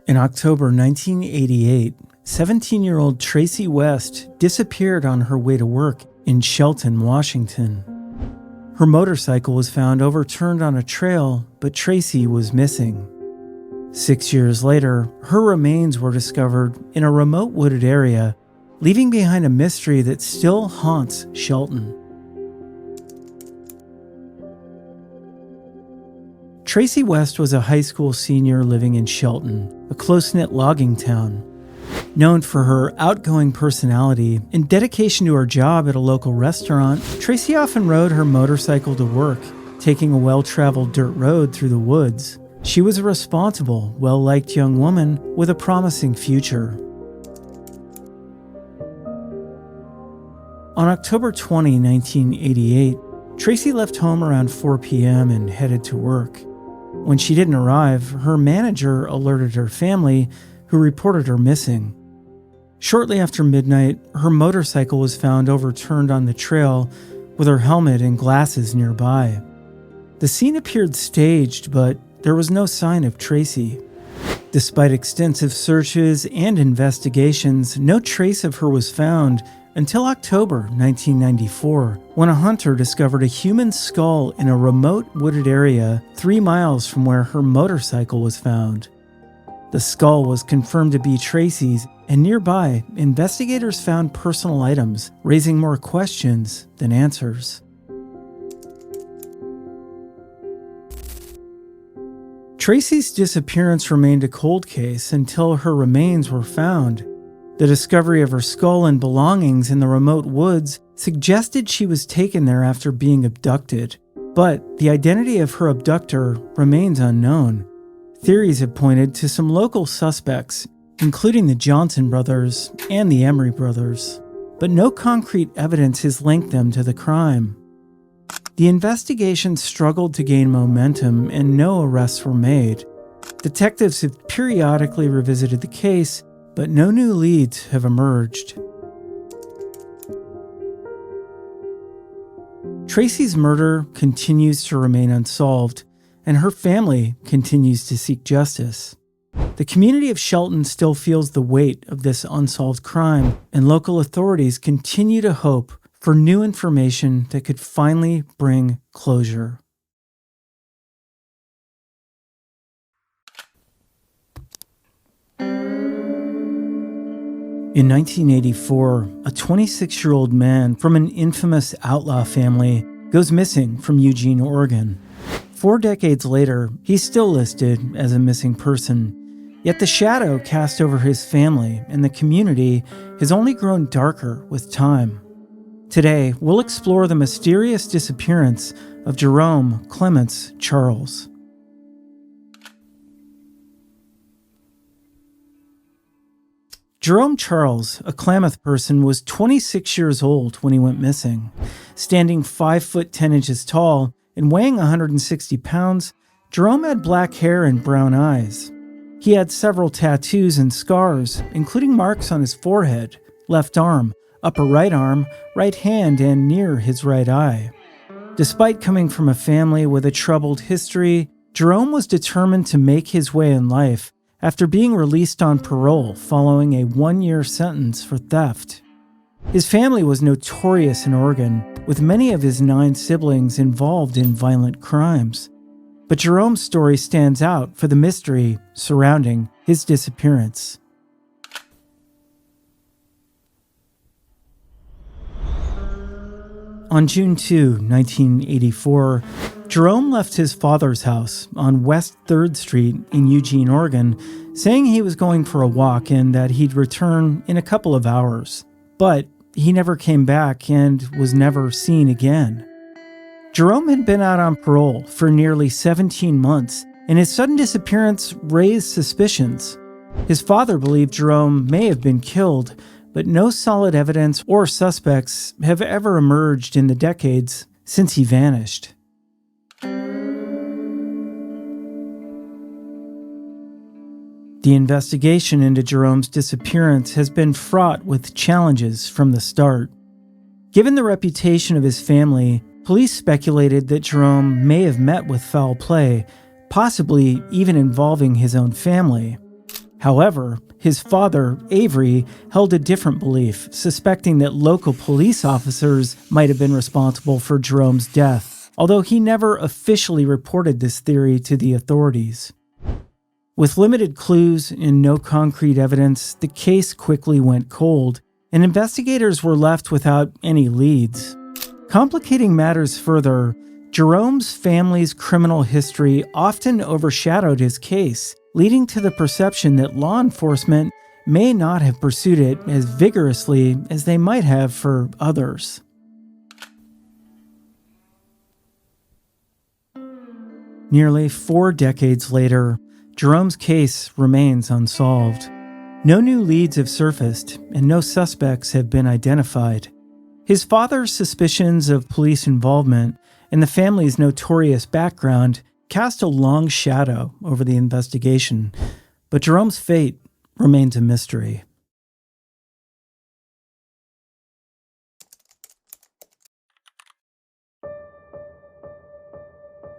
In October 1988, 17-year-old Tracy West disappeared on her way to work in Shelton, Washington. Her motorcycle was found overturned on a trail, but Tracy was missing. 6 years later, her remains were discovered in a remote wooded area, leaving behind a mystery that still haunts Shelton. Tracy West was a high school senior living in Shelton, a close-knit logging town. Known for her outgoing personality and dedication to her job at a local restaurant, Tracy often rode her motorcycle to work, taking a well-traveled dirt road through the woods. She was a responsible, well-liked young woman with a promising future. On October 20, 1988, Tracy left home around 4 p.m. and headed to work. When she didn't arrive, her manager alerted her family, who reported her missing. Shortly after midnight, her motorcycle was found overturned on the trail with her helmet and glasses nearby. The scene appeared staged, but there was no sign of Tracy. Despite extensive searches and investigations, no trace of her was found until October 1994, when a hunter discovered a human skull in a remote wooded area 3 miles from where her motorcycle was found. The skull was confirmed to be Tracy's, and nearby, investigators found personal items, raising more questions than answers. Tracy's disappearance remained a cold case until her remains were found. The discovery of her skull and belongings in the remote woods suggested she was taken there after being abducted, but the identity of her abductor remains unknown. Theories have pointed to some local suspects, including the Johnson brothers and the Emery brothers, but no concrete evidence has linked them to the crime. The investigation struggled to gain momentum and no arrests were made. Detectives have periodically revisited the case, but no new leads have emerged. Tracy's murder continues to remain unsolved, and her family continues to seek justice. The community of Shelton still feels the weight of this unsolved crime, and local authorities continue to hope for new information that could finally bring closure. In 1984, a 26-year-old man from an infamous outlaw family goes missing from Eugene, Oregon. 4 decades later, he's still listed as a missing person, yet the shadow cast over his family and the community has only grown darker with time. Today, we'll explore the mysterious disappearance of Jerome Clements Charles. Jerome Charles, a Klamath person, was 26 years old when he went missing. Standing 5 foot 10 inches tall and weighing 160 pounds, Jerome had black hair and brown eyes. He had several tattoos and scars, including marks on his forehead, left arm, upper right arm, right hand, and near his right eye. Despite coming from a family with a troubled history, Jerome was determined to make his way in life after being released on parole following a 1-year sentence for theft. His family was notorious in Oregon, with many of his 9 siblings involved in violent crimes. But Jerome's story stands out for the mystery surrounding his disappearance. On June 2, 1984, Jerome left his father's house on West 3rd Street in Eugene, Oregon, saying he was going for a walk and that he'd return in a couple of hours. But he never came back and was never seen again. Jerome had been out on parole for nearly 17 months, and his sudden disappearance raised suspicions. His father believed Jerome may have been killed, but no solid evidence or suspects have ever emerged in the decades since he vanished. The investigation into Jerome's disappearance has been fraught with challenges from the start. Given the reputation of his family, police speculated that Jerome may have met with foul play, possibly even involving his own family. However, his father, Avery, held a different belief, suspecting that local police officers might have been responsible for Jerome's death, although he never officially reported this theory to the authorities. With limited clues and no concrete evidence, the case quickly went cold, and investigators were left without any leads. Complicating matters further, Jerome's family's criminal history often overshadowed his case, leading to the perception that law enforcement may not have pursued it as vigorously as they might have for others. Nearly 4 decades later, Jerome's case remains unsolved. No new leads have surfaced, and no suspects have been identified. His father's suspicions of police involvement and the family's notorious background cast a long shadow over the investigation, but Jerome's fate remains a mystery.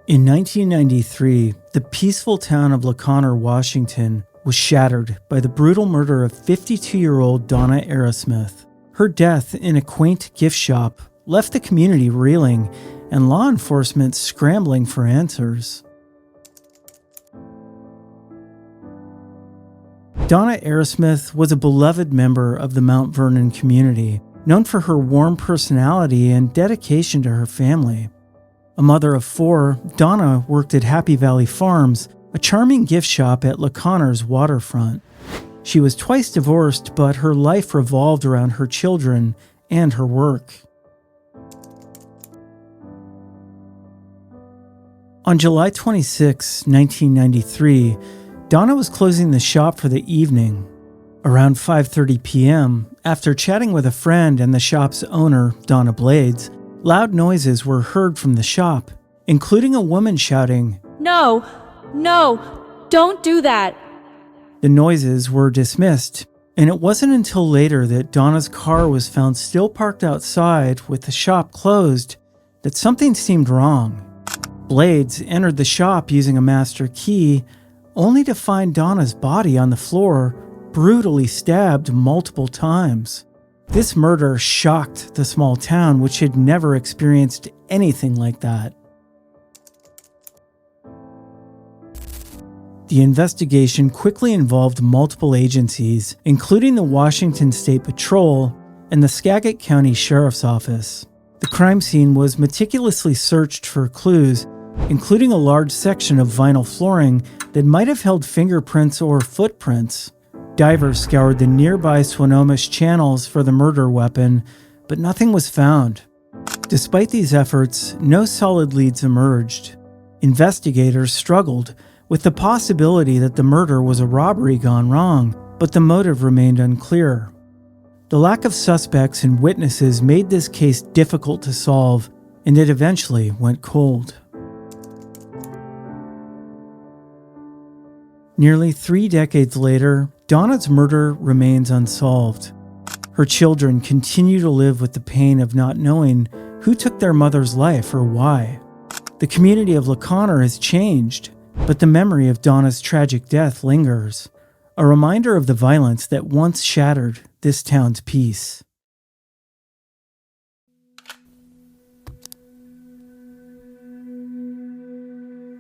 In 1993, the peaceful town of LaConner, Washington, was shattered by the brutal murder of 52-year-old Donna Aerosmith. Her death in a quaint gift shop left the community reeling and law enforcement scrambling for answers. Donna Aerosmith was a beloved member of the Mount Vernon community, known for her warm personality and dedication to her family. A mother of 4, Donna worked at Happy Valley Farms, a charming gift shop at LaConner's waterfront. She was twice divorced, but her life revolved around her children and her work. On July 26, 1993, Donna was closing the shop for the evening. Around 5:30 p.m., after chatting with a friend and the shop's owner, Donna Blades, loud noises were heard from the shop, including a woman shouting, No, don't do that. The noises were dismissed, and it wasn't until later that Donna's car was found still parked outside with the shop closed that something seemed wrong. Blades entered the shop using a master key, only to find Donna's body on the floor, brutally stabbed multiple times. This murder shocked the small town, which had never experienced anything like that. The investigation quickly involved multiple agencies, including the Washington State Patrol and the Skagit County Sheriff's Office. The crime scene was meticulously searched for clues, including a large section of vinyl flooring that might have held fingerprints or footprints. Divers scoured the nearby Swinomish channels for the murder weapon, but nothing was found. Despite these efforts, no solid leads emerged. Investigators struggled with the possibility that the murder was a robbery gone wrong, but the motive remained unclear. The lack of suspects and witnesses made this case difficult to solve, and it eventually went cold. Nearly 3 decades later, Donna's murder remains unsolved. Her children continue to live with the pain of not knowing who took their mother's life or why. The community of LaConner has changed, but the memory of Donna's tragic death lingers, a reminder of the violence that once shattered this town's peace.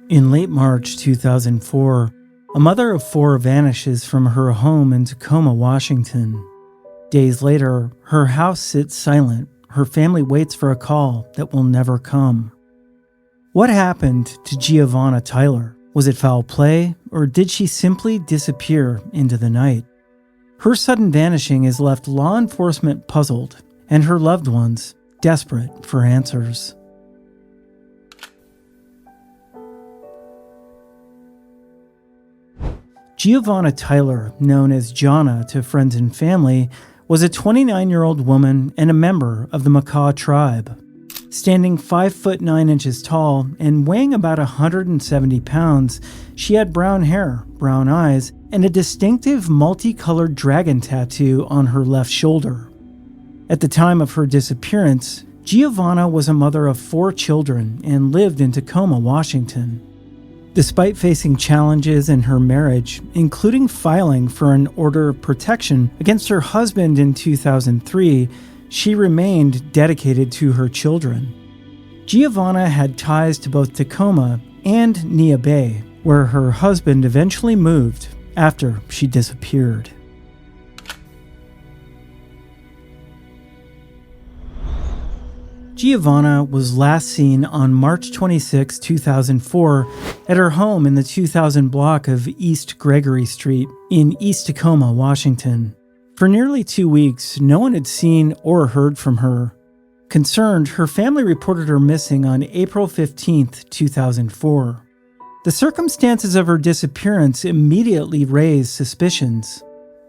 In late March 2004, a mother of 4 vanishes from her home in Tacoma, Washington. Days later, her house sits silent. Her family waits for a call that will never come. What happened to Giovana Tyler? Was it foul play, or did she simply disappear into the night? Her sudden vanishing has left law enforcement puzzled, and her loved ones desperate for answers. Giovana Tyler, known as Jonna to friends and family, was a 29-year-old woman and a member of the Makah tribe. Standing 5'9" tall and weighing about 170 pounds, she had brown hair, brown eyes, and a distinctive multicolored dragon tattoo on her left shoulder. At the time of her disappearance, Giovana was a mother of 4 children and lived in Tacoma, Washington. Despite facing challenges in her marriage, including filing for an order of protection against her husband in 2003, she remained dedicated to her children. Giovana had ties to both Tacoma and Neah Bay, where her husband eventually moved after she disappeared. Giovana was last seen on March 26, 2004, at her home in the 2000 block of East Gregory Street in East Tacoma, Washington. For nearly 2 weeks, no one had seen or heard from her. Concerned, her family reported her missing on April 15, 2004. The circumstances of her disappearance immediately raised suspicions.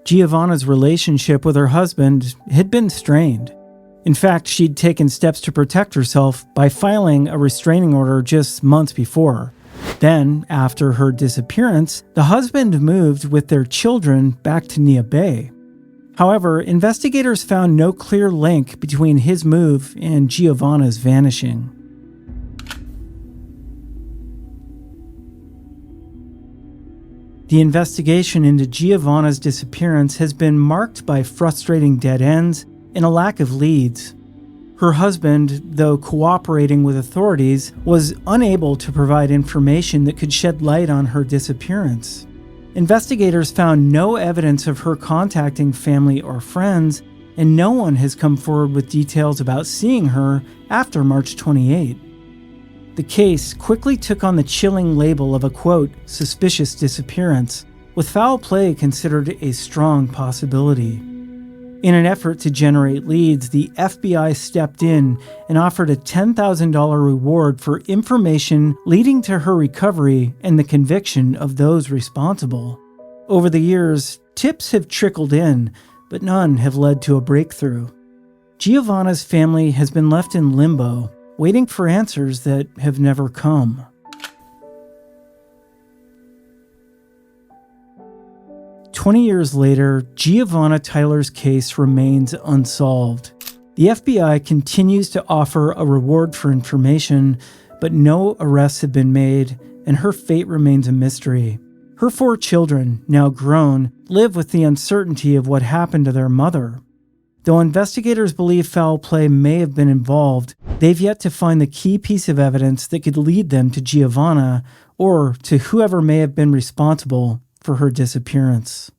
Giovana's relationship with her husband had been strained. In fact, she'd taken steps to protect herself by filing a restraining order just months before. Then, after her disappearance, the husband moved with their children back to Neah Bay. However, investigators found no clear link between his move and Giovana's vanishing. The investigation into Giovana's disappearance has been marked by frustrating dead ends and a lack of leads. Her husband, though cooperating with authorities, was unable to provide information that could shed light on her disappearance. Investigators found no evidence of her contacting family or friends, and no one has come forward with details about seeing her after March 28. The case quickly took on the chilling label of a, quote, suspicious disappearance, with foul play considered a strong possibility. In an effort to generate leads, the FBI stepped in and offered a $10,000 reward for information leading to her recovery and the conviction of those responsible. Over the years, tips have trickled in, but none have led to a breakthrough. Giovana's family has been left in limbo, waiting for answers that have never come. 20 years later, Giovana Tyler's case remains unsolved. The FBI continues to offer a reward for information, but no arrests have been made, and her fate remains a mystery. Her 4 children, now grown, live with the uncertainty of what happened to their mother. Though investigators believe foul play may have been involved, they've yet to find the key piece of evidence that could lead them to Giovana or to whoever may have been responsible for her disappearance.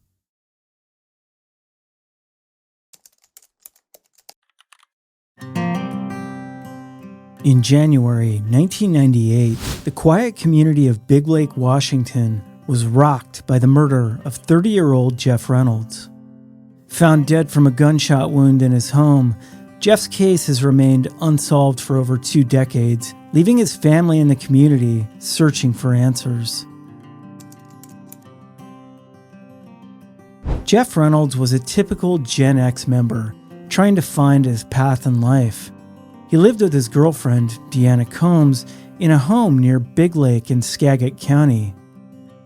In January 1998, the quiet community of Big Lake, Washington was rocked by the murder of 30-year-old Jeff Reynolds. Found dead from a gunshot wound in his home, Jeff's case has remained unsolved for over 2 decades, leaving his family and the community searching for answers. Jeff Reynolds was a typical Gen X member, trying to find his path in life. He lived with his girlfriend, Deanna Combs, in a home near Big Lake in Skagit County.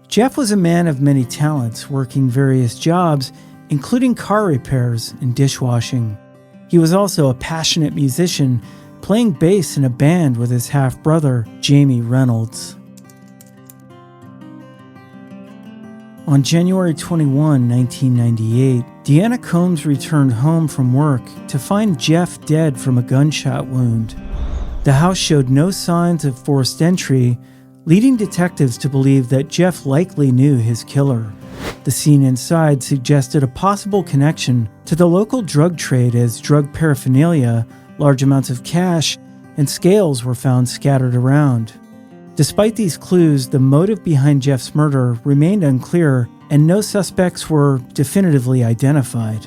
Jeff was a man of many talents, working various jobs, including car repairs and dishwashing. He was also a passionate musician, playing bass in a band with his half-brother, Jamie Reynolds. On January 21, 1998, Deanna Combs returned home from work to find Jeff dead from a gunshot wound. The house showed no signs of forced entry, leading detectives to believe that Jeff likely knew his killer. The scene inside suggested a possible connection to the local drug trade, as drug paraphernalia, large amounts of cash, and scales were found scattered around. Despite these clues, the motive behind Jeff's murder remained unclear, and no suspects were definitively identified.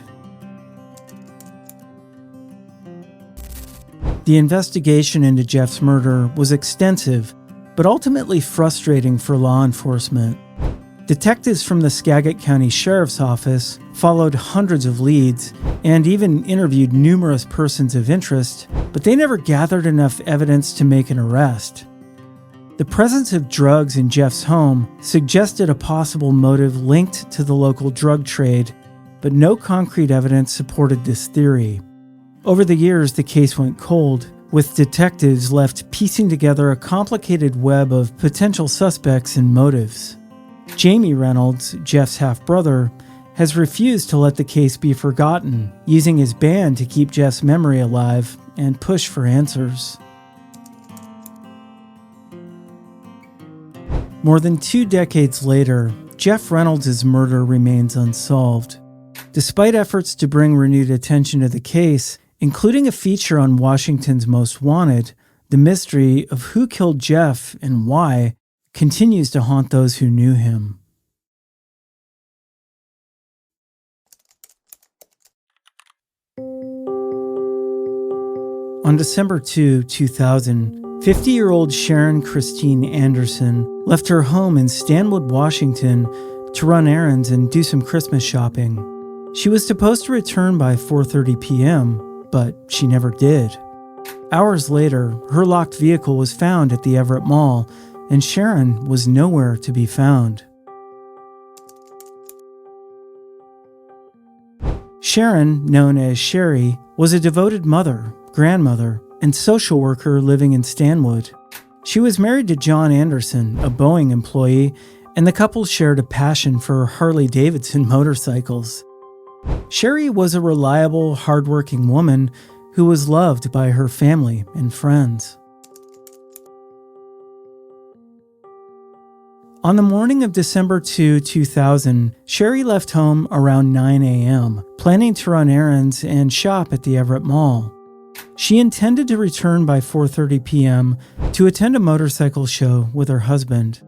The investigation into Jeff's murder was extensive, but ultimately frustrating for law enforcement. Detectives from the Skagit County Sheriff's Office followed hundreds of leads and even interviewed numerous persons of interest, but they never gathered enough evidence to make an arrest. The presence of drugs in Jeff's home suggested a possible motive linked to the local drug trade, but no concrete evidence supported this theory. Over the years, the case went cold, with detectives left piecing together a complicated web of potential suspects and motives. Jamie Reynolds, Jeff's half-brother, has refused to let the case be forgotten, using his band to keep Jeff's memory alive and push for answers. More than 2 decades later, Jeff Reynolds' murder remains unsolved. Despite efforts to bring renewed attention to the case, including a feature on Washington's Most Wanted. The mystery of who killed Jeff and why continues to haunt those who knew him. On December 2, 2000, 50-year-old Sharon Christine Anderson left her home in Stanwood, Washington to run errands and do some Christmas shopping. She was supposed to return by 4:30 p.m., but she never did. Hours later, her locked vehicle was found at the Everett Mall, and Sharon was nowhere to be found. Sharon, known as Sherry, was a devoted mother, grandmother, and social worker living in Stanwood. She was married to John Anderson, a Boeing employee, and the couple shared a passion for Harley-Davidson motorcycles. Sherry was a reliable, hardworking woman who was loved by her family and friends. On the morning of December 2, 2000, Sherry left home around 9 a.m., planning to run errands and shop at the Everett Mall. She intended to return by 4:30 p.m. to attend a motorcycle show with her husband.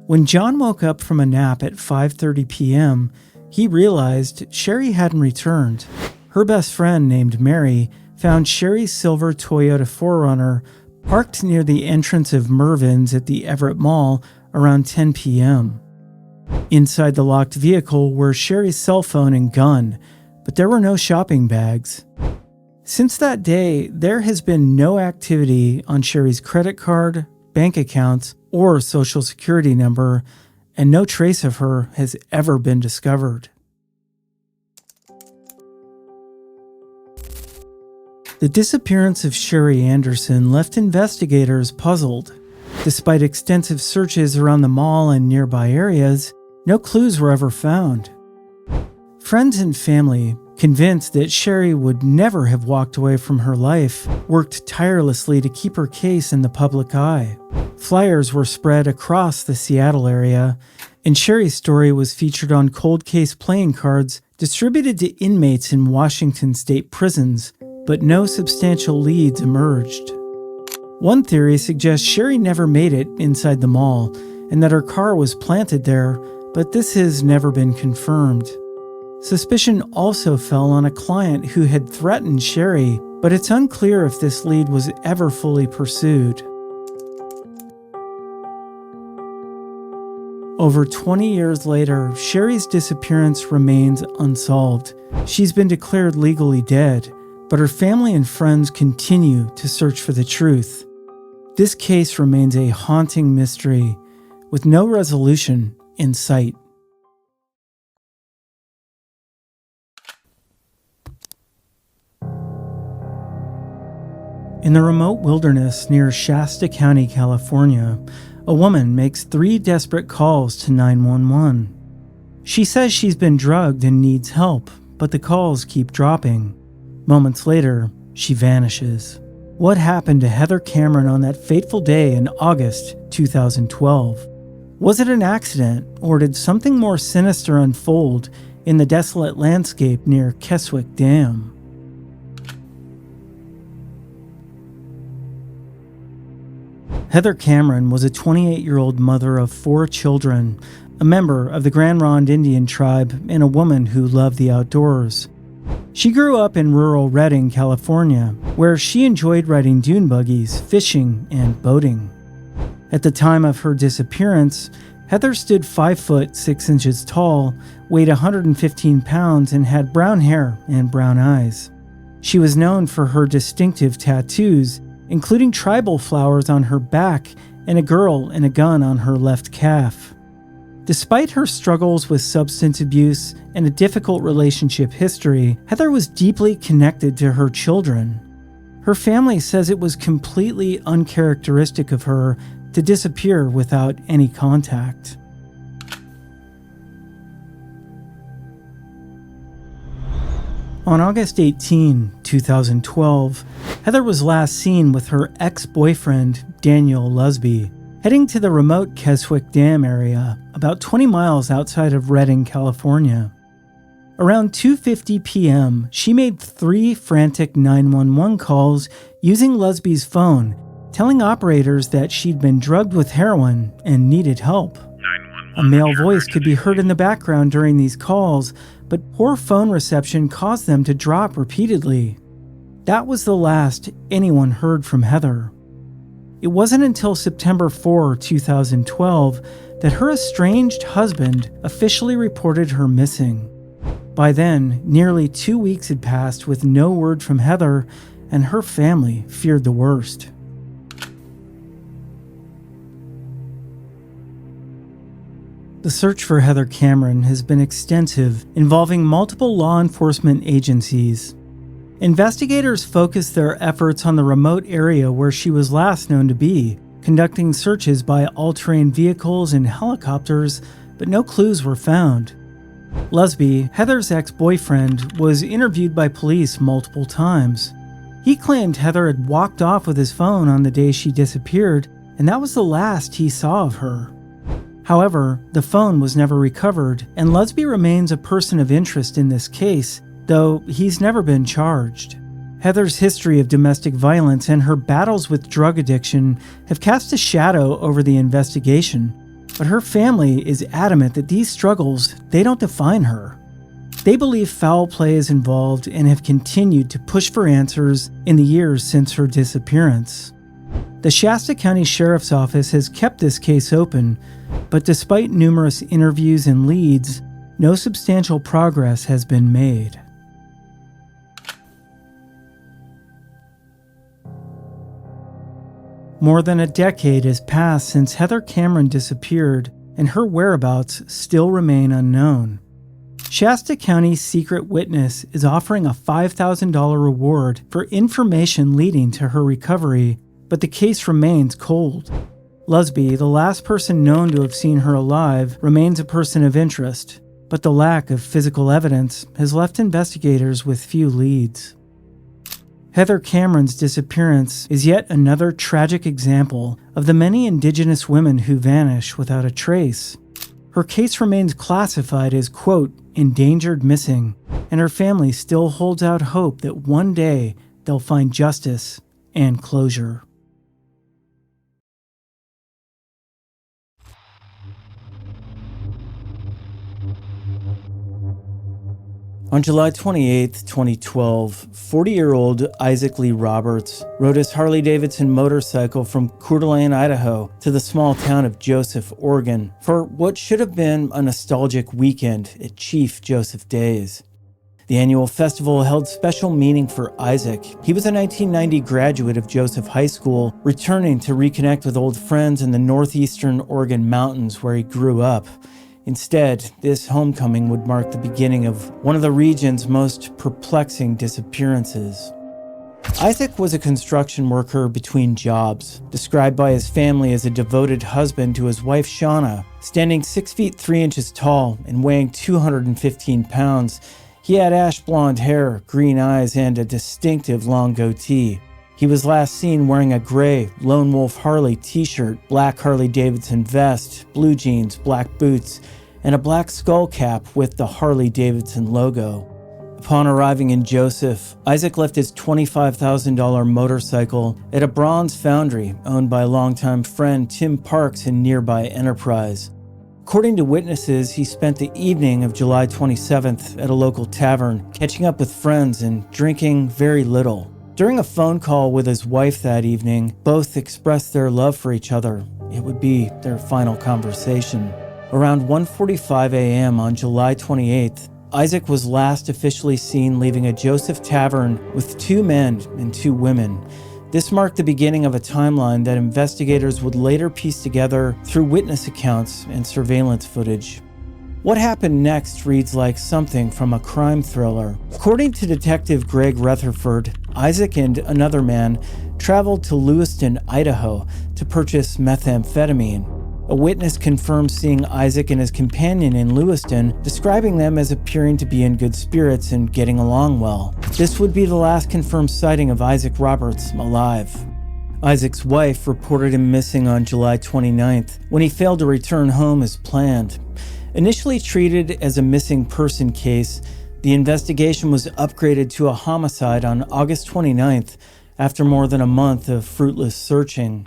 When John woke up from a nap at 5:30 p.m., he realized Sherry hadn't returned. Her best friend, named Mary, found Sherry's silver Toyota 4Runner parked near the entrance of Mervyn's at the Everett Mall around 10 p.m. Inside the locked vehicle were Sherry's cell phone and gun, but there were no shopping bags. Since that day, there has been no activity on Sherry's credit card, bank accounts, or social security number, and no trace of her has ever been discovered. The disappearance of Sherry Anderson left investigators puzzled. Despite extensive searches around the mall and nearby areas, no clues were ever found. Friends and family, convinced that Sherry would never have walked away from her life, worked tirelessly to keep her case in the public eye. Flyers were spread across the Seattle area, and Sherry's story was featured on cold case playing cards distributed to inmates in Washington state prisons, but no substantial leads emerged. One theory suggests Sherry never made it inside the mall, and that her car was planted there, but this has never been confirmed. Suspicion also fell on a client who had threatened Sherry, but it's unclear if this lead was ever fully pursued. Over 20 years later, Sherry's disappearance remains unsolved. She's been declared legally dead, but her family and friends continue to search for the truth. This case remains a haunting mystery, with no resolution in sight. In the remote wilderness near Shasta County, California, a woman makes 3 desperate calls to 911. She says she's been drugged and needs help, but the calls keep dropping. Moments later, she vanishes. What happened to Heather Cameron on that fateful day in August 2012? Was it an accident, or did something more sinister unfold in the desolate landscape near Keswick Dam? Heather Cameron was a 28-year-old mother of 4 children, a member of the Grand Ronde Indian tribe, and a woman who loved the outdoors. She grew up in rural Redding, California, where she enjoyed riding dune buggies, fishing, and boating. At the time of her disappearance, Heather stood 5 foot 6 inches tall, weighed 115 pounds, and had brown hair and brown eyes. She was known for her distinctive tattoos, including tribal flowers on her back and a girl and a gun on her left calf. Despite her struggles with substance abuse and a difficult relationship history, Heather was deeply connected to her children. Her family says it was completely uncharacteristic of her to disappear without any contact. On August 18, 2012, Heather was last seen with her ex-boyfriend, Daniel Lusby, heading to the remote Keswick Dam area, about 20 miles outside of Redding, California. Around 2:50 p.m., she made 3 frantic 911 calls using Lusby's phone, telling operators that she'd been drugged with heroin and needed help. A male voice could be heard in the background during these calls, but poor phone reception caused them to drop repeatedly. That was the last anyone heard from Heather. It wasn't until September 4, 2012, that her estranged husband officially reported her missing. By then, nearly 2 weeks had passed with no word from Heather, and her family feared the worst. The search for Heather Cameron has been extensive, involving multiple law enforcement agencies. Investigators focused their efforts on the remote area where she was last known to be, conducting searches by all-terrain vehicles and helicopters, but no clues were found. Lusby, Heather's ex-boyfriend, was interviewed by police multiple times. He claimed Heather had walked off with his phone on the day she disappeared, and that was the last he saw of her. However, the phone was never recovered, and Lusby remains a person of interest in this case, though he's never been charged. Heather's history of domestic violence and her battles with drug addiction have cast a shadow over the investigation, but her family is adamant that these struggles, they don't define her. They believe foul play is involved and have continued to push for answers in the years since her disappearance. The Shasta County Sheriff's Office has kept this case open, but despite numerous interviews and leads, no substantial progress has been made. More than a decade has passed since Heather Cameron disappeared, and her whereabouts still remain unknown. Shasta County's secret witness is offering a $5,000 reward for information leading to her recovery, but the case remains cold. Lusby, the last person known to have seen her alive, remains a person of interest, but the lack of physical evidence has left investigators with few leads. Heather Cameron's disappearance is yet another tragic example of the many Indigenous women who vanish without a trace. Her case remains classified as, quote, endangered missing, and her family still holds out hope that one day they'll find justice and closure. On July 28, 2012, 40-year-old Isaac Lee Roberts rode his Harley-Davidson motorcycle from Coeur d'Alene, Idaho, to the small town of Joseph, Oregon, for what should have been a nostalgic weekend at Chief Joseph Days. The annual festival held special meaning for Isaac. He was a 1990 graduate of Joseph High School, returning to reconnect with old friends in the northeastern Oregon mountains where he grew up. Instead, this homecoming would mark the beginning of one of the region's most perplexing disappearances. Isaac was a construction worker between jobs, described by his family as a devoted husband to his wife Shauna. Standing 6 feet 3 inches tall and weighing 215 pounds, he had ash blonde hair, green eyes, and a distinctive long goatee. He was last seen wearing a gray Lone Wolf Harley t-shirt, black Harley-Davidson vest, blue jeans, black boots, and a black skull cap with the Harley-Davidson logo. Upon arriving in Joseph, Isaac left his $25,000 motorcycle at a bronze foundry owned by longtime friend Tim Parks in nearby Enterprise. According to witnesses, he spent the evening of July 27th at a local tavern, catching up with friends and drinking very little. During a phone call with his wife that evening, both expressed their love for each other. It would be their final conversation. Around 1:45 a.m. on July 28th, Isaac was last officially seen leaving a Joseph tavern with 2 men and 2 women. This marked the beginning of a timeline that investigators would later piece together through witness accounts and surveillance footage. What happened next reads like something from a crime thriller. According to Detective Greg Rutherford, Isaac and another man traveled to Lewiston, Idaho to purchase methamphetamine. A witness confirmed seeing Isaac and his companion in Lewiston, describing them as appearing to be in good spirits and getting along well. This would be the last confirmed sighting of Isaac Roberts alive. Isaac's wife reported him missing on July 29th when he failed to return home as planned. Initially treated as a missing person case, The investigation was upgraded to a homicide on August 29th after more than a month of fruitless searching.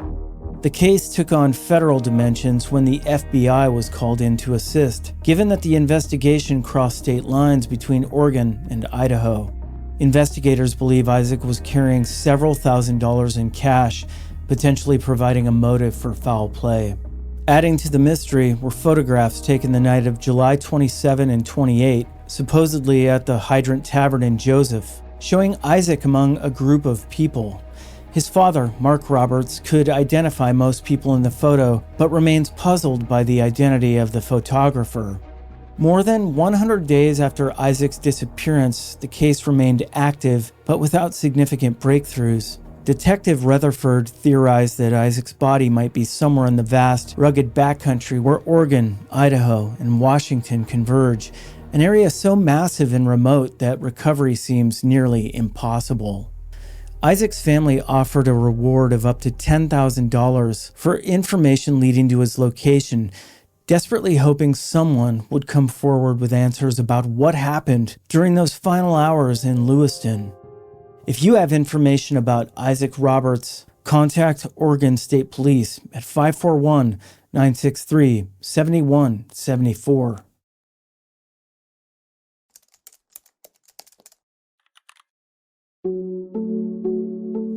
The case took on federal dimensions when the FBI was called in to assist, given that the investigation crossed state lines between Oregon and Idaho. Investigators believe Isaac was carrying several $1,000s in cash, potentially providing a motive for foul play. Adding to the mystery were photographs taken the night of July 27 and 28, supposedly at the Hydrant Tavern in Joseph, showing Isaac among a group of people. His father, Mark Roberts, could identify most people in the photo, but remains puzzled by the identity of the photographer. More than 100 days after Isaac's disappearance, the case remained active, but without significant breakthroughs. Detective Rutherford theorized that Isaac's body might be somewhere in the vast, rugged backcountry where Oregon, Idaho, and Washington converge, an area so massive and remote that recovery seems nearly impossible. Isaac's family offered a reward of up to $10,000 for information leading to his location, desperately hoping someone would come forward with answers about what happened during those final hours in Lewiston. If you have information about Isaac Roberts, contact Oregon State Police at 541-963-7174.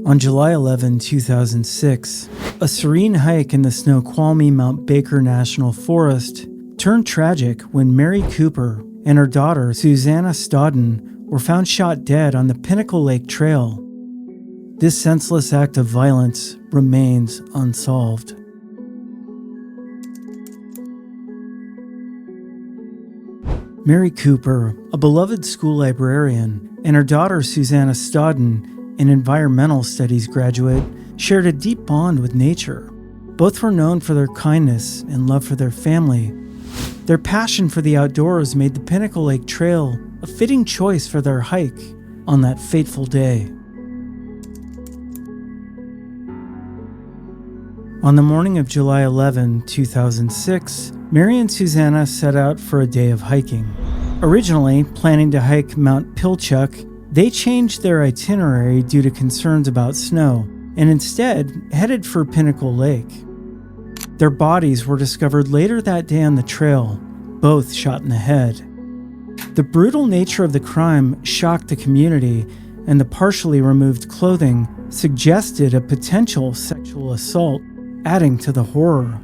On July 11, 2006, a serene hike in the Snoqualmie Mount Baker National Forest turned tragic when Mary Cooper and her daughter, Susanna Stodden, were found shot dead on the Pinnacle Lake Trail. This senseless act of violence remains unsolved. Mary Cooper, a beloved school librarian, and her daughter, Susanna Stodden, an environmental studies graduate, shared a deep bond with nature. Both were known for their kindness and love for their family. Their passion for the outdoors made the Pinnacle Lake Trail a fitting choice for their hike on that fateful day. On the morning of July 11, 2006, Mary and Susanna set out for a day of hiking. Originally planning to hike Mount Pilchuck, they changed their itinerary due to concerns about snow and instead headed for Pinnacle Lake. Their bodies were discovered later that day on the trail, both shot in the head. The brutal nature of the crime shocked the community, and the partially removed clothing suggested a potential sexual assault, adding to the horror.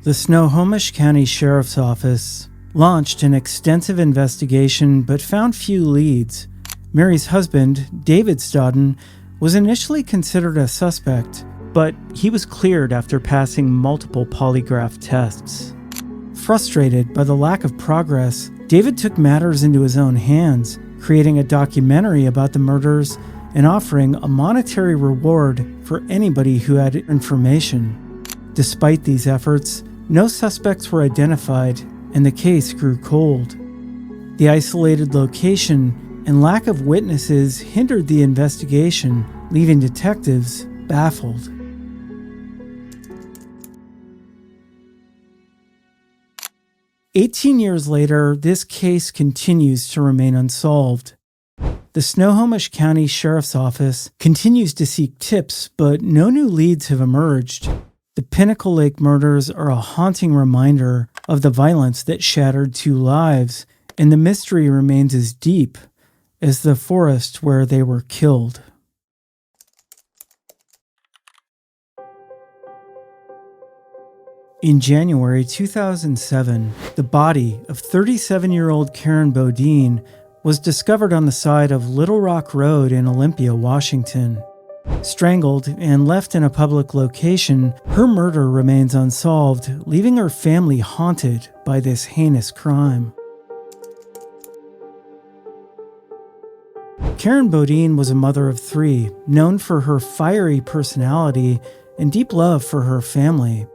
The Snohomish County Sheriff's Office launched an extensive investigation but found few leads. Mary's husband, David Stodden, was initially considered a suspect, but he was cleared after passing multiple polygraph tests. Frustrated by the lack of progress, David took matters into his own hands, creating a documentary about the murders and offering a monetary reward for anybody who had information. Despite these efforts, no suspects were identified, and the case grew cold. The isolated location and lack of witnesses hindered the investigation, leaving detectives baffled. "18 years later, this case continues to remain unsolved. The Snohomish County Sheriff's Office continues to seek tips, but no new leads have emerged. The Pinnacle Lake murders are a haunting reminder of the violence that shattered 2 lives, and the mystery remains as deep as the forest where they were killed." In January 2007, the body of 37-year-old Karen Bodin was discovered on the side of Little Rock Road in Olympia, Washington. Strangled and left in a public location, her murder remains unsolved, leaving her family haunted by this heinous crime. Karen Bodin was a mother of 3, known for her fiery personality and deep love for her family.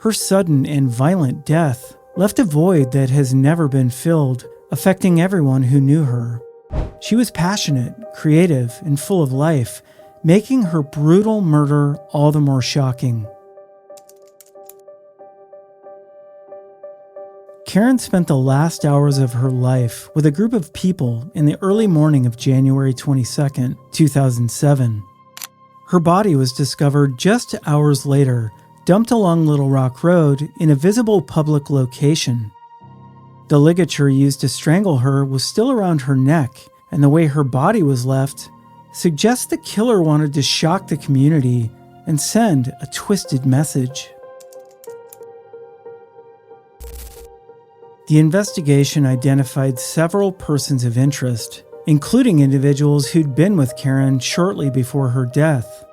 Her sudden and violent death left a void that has never been filled, affecting everyone who knew her. She was passionate, creative, and full of life, making her brutal murder all the more shocking. Karen spent the last hours of her life with a group of people in the early morning of January 22, 2007. Her body was discovered just hours later, dumped along Little Rock Road in a visible public location. The ligature used to strangle her was still around her neck, and the way her body was left suggests the killer wanted to shock the community and send a twisted message. The investigation identified several persons of interest, including individuals who'd been with Karen shortly before her death.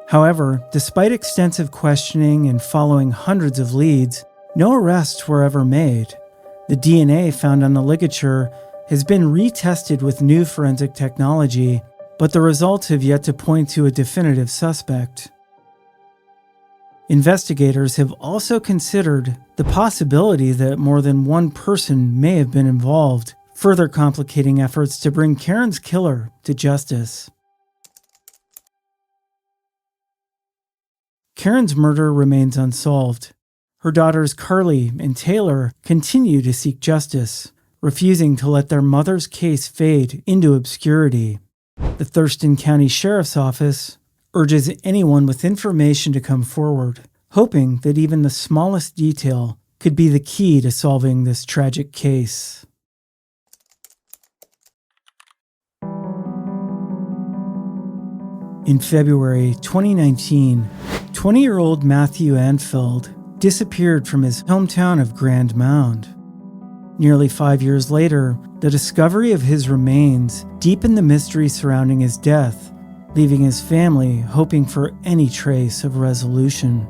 However, despite extensive questioning and following hundreds of leads, no arrests were ever made. The DNA found on the ligature has been retested with new forensic technology, but the results have yet to point to a definitive suspect. Investigators have also considered the possibility that more than one person may have been involved, further complicating efforts to bring Karen's killer to justice. Karen's murder remains unsolved. Her daughters Carly and Taylor continue to seek justice, refusing to let their mother's case fade into obscurity. The Thurston County Sheriff's Office urges anyone with information to come forward, hoping that even the smallest detail could be the key to solving this tragic case. In February 2019, 20-year-old Matthew Anfeld disappeared from his hometown of Grand Mound. Nearly 5 years later, the discovery of his remains deepened the mystery surrounding his death, leaving his family hoping for any trace of resolution.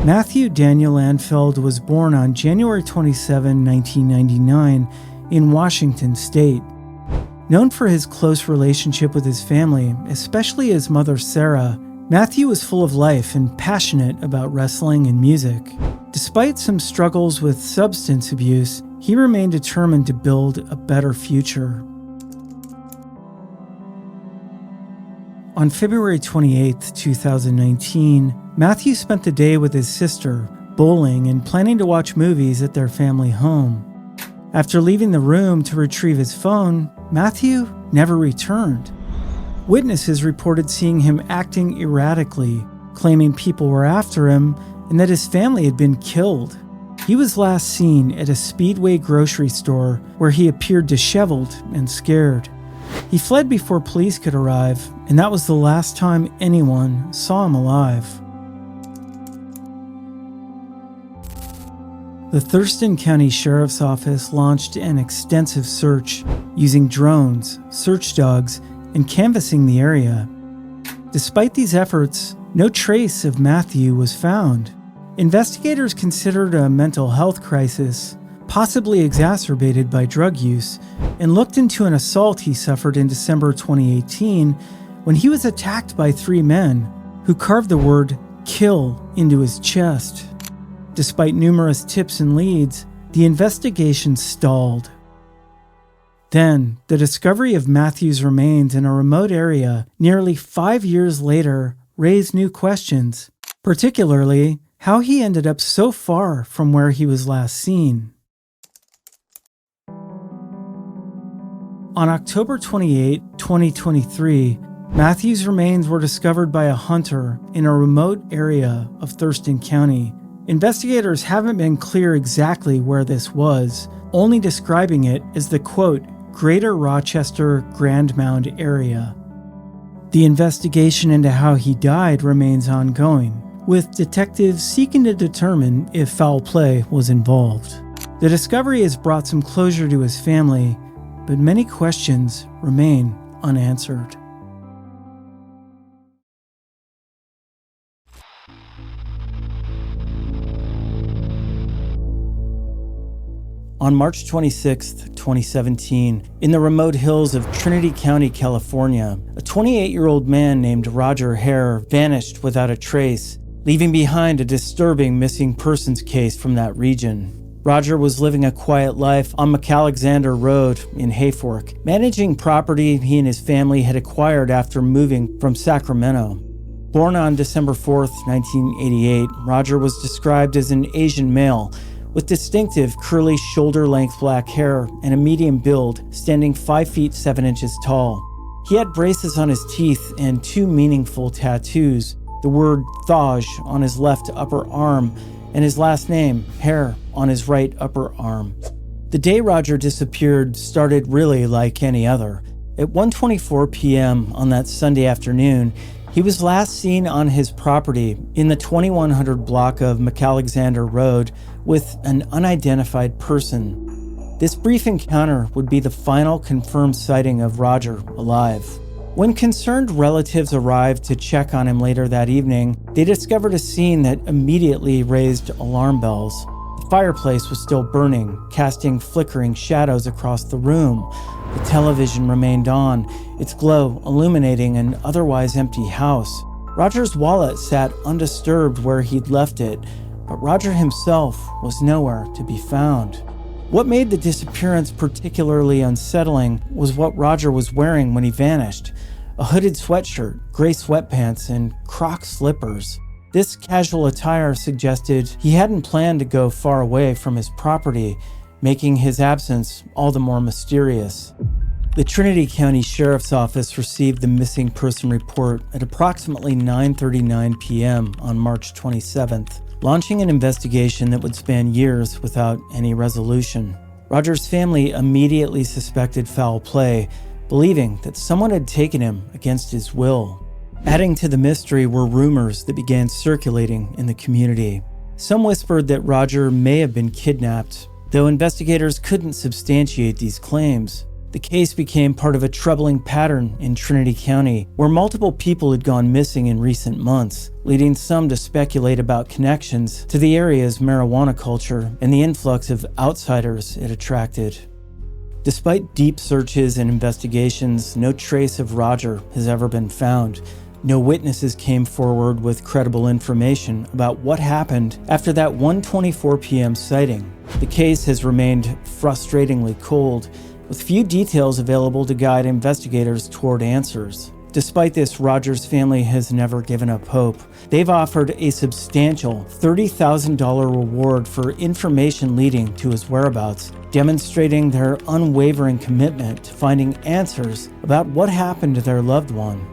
Matthew Daniel Anfeld was born on January 27, 1999, in Washington State. Known for his close relationship with his family, especially his mother Sarah, Matthew was full of life and passionate about wrestling and music. Despite some struggles with substance abuse, he remained determined to build a better future. On February 28, 2019, Matthew spent the day with his sister, bowling and planning to watch movies at their family home. After leaving the room to retrieve his phone, Matthew never returned. Witnesses reported seeing him acting erratically, claiming people were after him and that his family had been killed. He was last seen at a Speedway grocery store where he appeared disheveled and scared. He fled before police could arrive, and that was the last time anyone saw him alive. The Thurston County Sheriff's Office launched an extensive search using drones, search dogs, and canvassing the area. Despite these efforts, no trace of Matthew was found. Investigators considered a mental health crisis, possibly exacerbated by drug use, and looked into an assault he suffered in December 2018 when he was attacked by 3 men who carved the word "kill" into his chest. Despite numerous tips and leads, the investigation stalled. Then, the discovery of Matthew's remains in a remote area nearly 5 years later raised new questions, particularly how he ended up so far from where he was last seen. On October 28, 2023, Matthew's remains were discovered by a hunter in a remote area of Thurston County. Investigators haven't been clear exactly where this was, only describing it as the, quote, Greater Rochester Grand Mound area. The investigation into how he died remains ongoing, with detectives seeking to determine if foul play was involved. The discovery has brought some closure to his family, but many questions remain unanswered. On March 26, 2017, in the remote hills of Trinity County, California, a 28-year-old man named Roger Hare vanished without a trace, leaving behind a disturbing missing persons case from that region. Roger was living a quiet life on McAlexander Road in Hayfork, managing property he and his family had acquired after moving from Sacramento. Born on December 4th, 1988, Roger was described as an Asian male with distinctive curly shoulder-length black hair and a medium build, standing 5 feet 7 inches tall. He had braces on his teeth and 2 meaningful tattoos, the word Thaj on his left upper arm and his last name, Hare, on his right upper arm. The day Roger disappeared started really like any other. At 1:24 p.m. on that Sunday afternoon, he was last seen on his property in the 2100 block of McAlexander Road with an unidentified person. This brief encounter would be the final confirmed sighting of Roger alive. When concerned relatives arrived to check on him later that evening, they discovered a scene that immediately raised alarm bells. The fireplace was still burning, casting flickering shadows across the room. The television remained on, its glow illuminating an otherwise empty house. Roger's wallet sat undisturbed where he'd left it, but Roger himself was nowhere to be found. What made the disappearance particularly unsettling was what Roger was wearing when he vanished: a hooded sweatshirt, gray sweatpants, and Croc slippers. This casual attire suggested he hadn't planned to go far away from his property, making his absence all the more mysterious. The Trinity County Sheriff's Office received the missing person report at approximately 9:39 p.m. on March 27th, launching an investigation that would span years without any resolution. Roger's family immediately suspected foul play, believing that someone had taken him against his will. Adding to the mystery were rumors that began circulating in the community. Some whispered that Roger may have been kidnapped, though investigators couldn't substantiate these claims. The case became part of a troubling pattern in Trinity County, where multiple people had gone missing in recent months, leading some to speculate about connections to the area's marijuana culture and the influx of outsiders it attracted. Despite deep searches and investigations, no trace of Roger has ever been found. No witnesses came forward with credible information about what happened after that 1:24 p.m. sighting. The case has remained frustratingly cold, with few details available to guide investigators toward answers. Despite this, Roger's family has never given up hope. They've offered a substantial $30,000 reward for information leading to his whereabouts, demonstrating their unwavering commitment to finding answers about what happened to their loved one.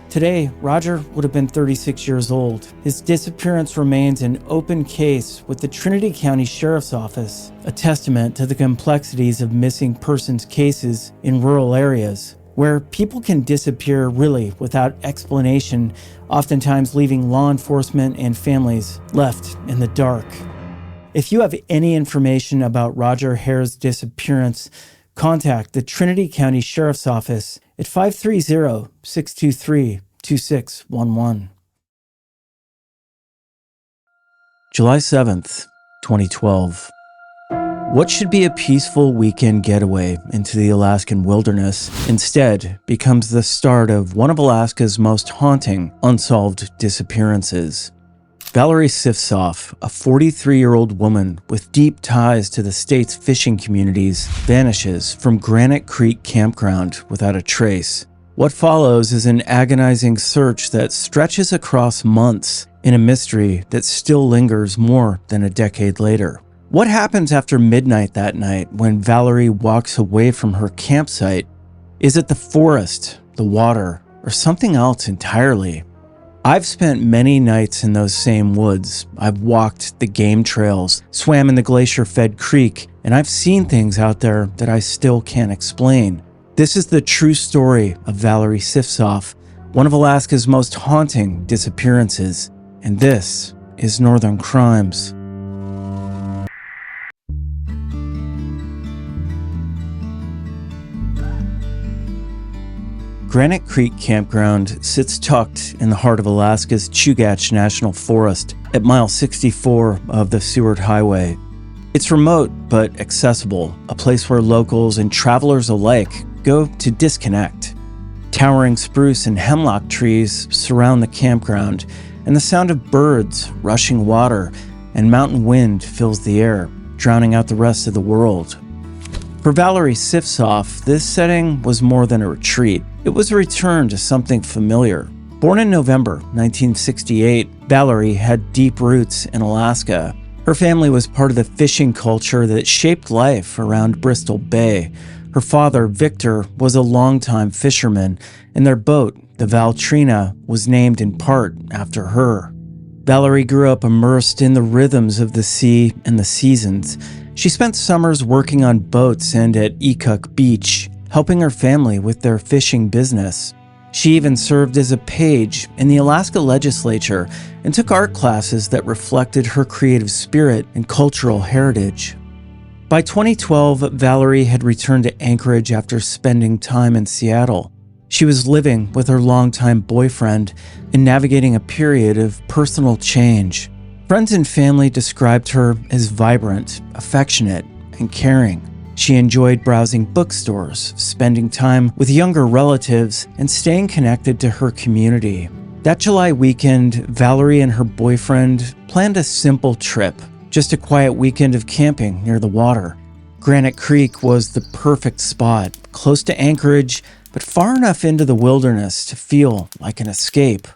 Today, Roger would have been 36 years old. His disappearance remains an open case with the Trinity County Sheriff's Office, a testament to the complexities of missing persons cases in rural areas, where people can disappear really without explanation, oftentimes leaving law enforcement and families left in the dark. If you have any information about Roger Hare's disappearance, contact the Trinity County Sheriff's Office at 530-623-2611. July 7th, 2012. What should be a peaceful weekend getaway into the Alaskan wilderness instead becomes the start of one of Alaska's most haunting unsolved disappearances. Valerie Sifsoff, a 43-year-old woman with deep ties to the state's fishing communities, vanishes from Granite Creek Campground without a trace. What follows is an agonizing search that stretches across months in a mystery that still lingers more than a decade later. What happens after midnight that night when Valerie walks away from her campsite? Is it the forest, the water, or something else entirely? I've spent many nights in those same woods. I've walked the game trails, swam in the glacier-fed creek, and I've seen things out there that I still can't explain. This is the true story of Valerie Sifsoff, one of Alaska's most haunting disappearances, and this is Northern Crimes. Granite Creek Campground sits tucked in the heart of Alaska's Chugach National Forest at mile 64 of the Seward Highway. It's remote but accessible, a place where locals and travelers alike go to disconnect. Towering spruce and hemlock trees surround the campground, and the sound of birds, rushing water, and mountain wind fills the air, drowning out the rest of the world. For Valerie Sifsoff, this setting was more than a retreat. It was a return to something familiar. Born in November 1968, Valerie had deep roots in Alaska. Her family was part of the fishing culture that shaped life around Bristol Bay. Her father, Victor, was a longtime fisherman, and their boat, the Valtrina, was named in part after her. Valerie grew up immersed in the rhythms of the sea and the seasons. She spent summers working on boats and at Ekuk Beach, helping her family with their fishing business. She even served as a page in the Alaska legislature and took art classes that reflected her creative spirit and cultural heritage. By 2012, Valerie had returned to Anchorage after spending time in Seattle. She was living with her longtime boyfriend and navigating a period of personal change. Friends and family described her as vibrant, affectionate, and caring. She enjoyed browsing bookstores, spending time with younger relatives, and staying connected to her community. That July weekend, Valerie and her boyfriend planned a simple trip, just a quiet weekend of camping near the water. Granite Creek was the perfect spot, close to Anchorage, but far enough into the wilderness to feel like an escape.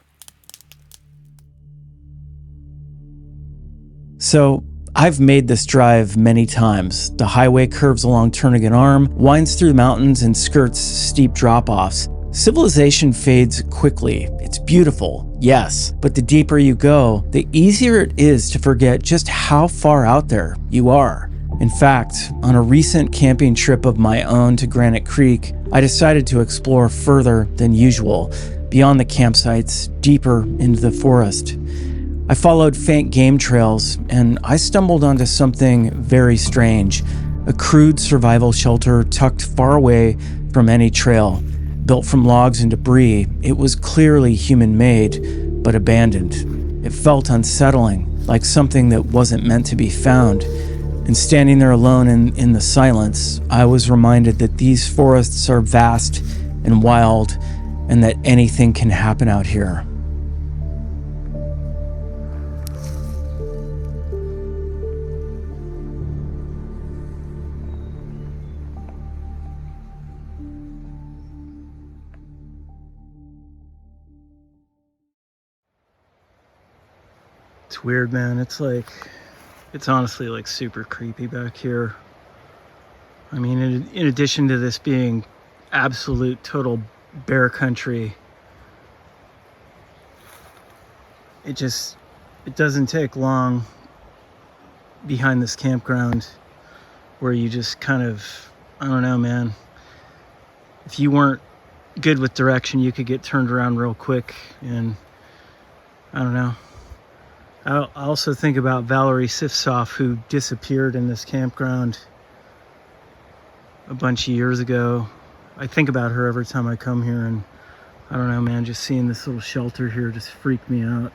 So, I've made this drive many times. The highway curves along Turnagain Arm, winds through the mountains, and skirts steep drop-offs. Civilization fades quickly. It's beautiful, yes, but the deeper you go, the easier it is to forget just how far out there you are. In fact, on a recent camping trip of my own to Granite Creek, I decided to explore further than usual, beyond the campsites, deeper into the forest. I followed faint game trails, and I stumbled onto something very strange. A crude survival shelter tucked far away from any trail. Built from logs and debris, it was clearly human-made, but abandoned. It felt unsettling, like something that wasn't meant to be found. And standing there alone in the silence, I was reminded that these forests are vast and wild, and that anything can happen out here. It's weird, man. It's honestly like super creepy back here. I mean, in addition to this being absolute total bear country, it doesn't take long behind this campground where you just kind of, I don't know, man. If you weren't good with direction, you could get turned around real quick, and I don't know. I also think about Valerie Sifsoff, who disappeared in this campground a bunch of years ago. I think about her every time I come here, and I don't know, man, just seeing this little shelter here just freaked me out.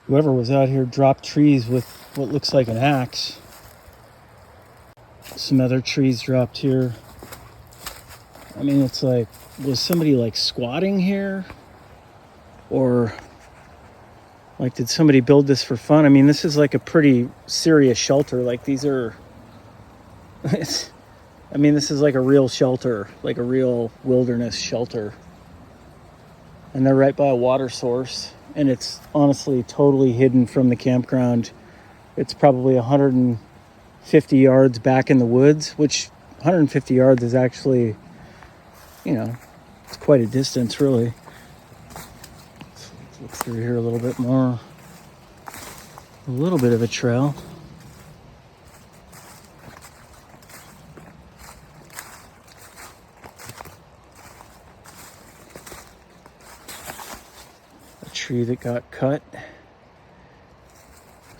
Whoever was out here dropped trees with what looks like an axe. Some other trees dropped here. I mean, it's like, was somebody like squatting here? Or like, did somebody build this for fun? I mean, this is like a pretty serious shelter. Like, these are, I mean, this is like a real shelter, like a real wilderness shelter. And they're right by a water source. And it's honestly totally hidden from the campground. It's probably 150 yards back in the woods, which 150 yards is actually, you know, it's quite a distance, really. Look through here a little bit more. A little bit of a trail. A tree that got cut.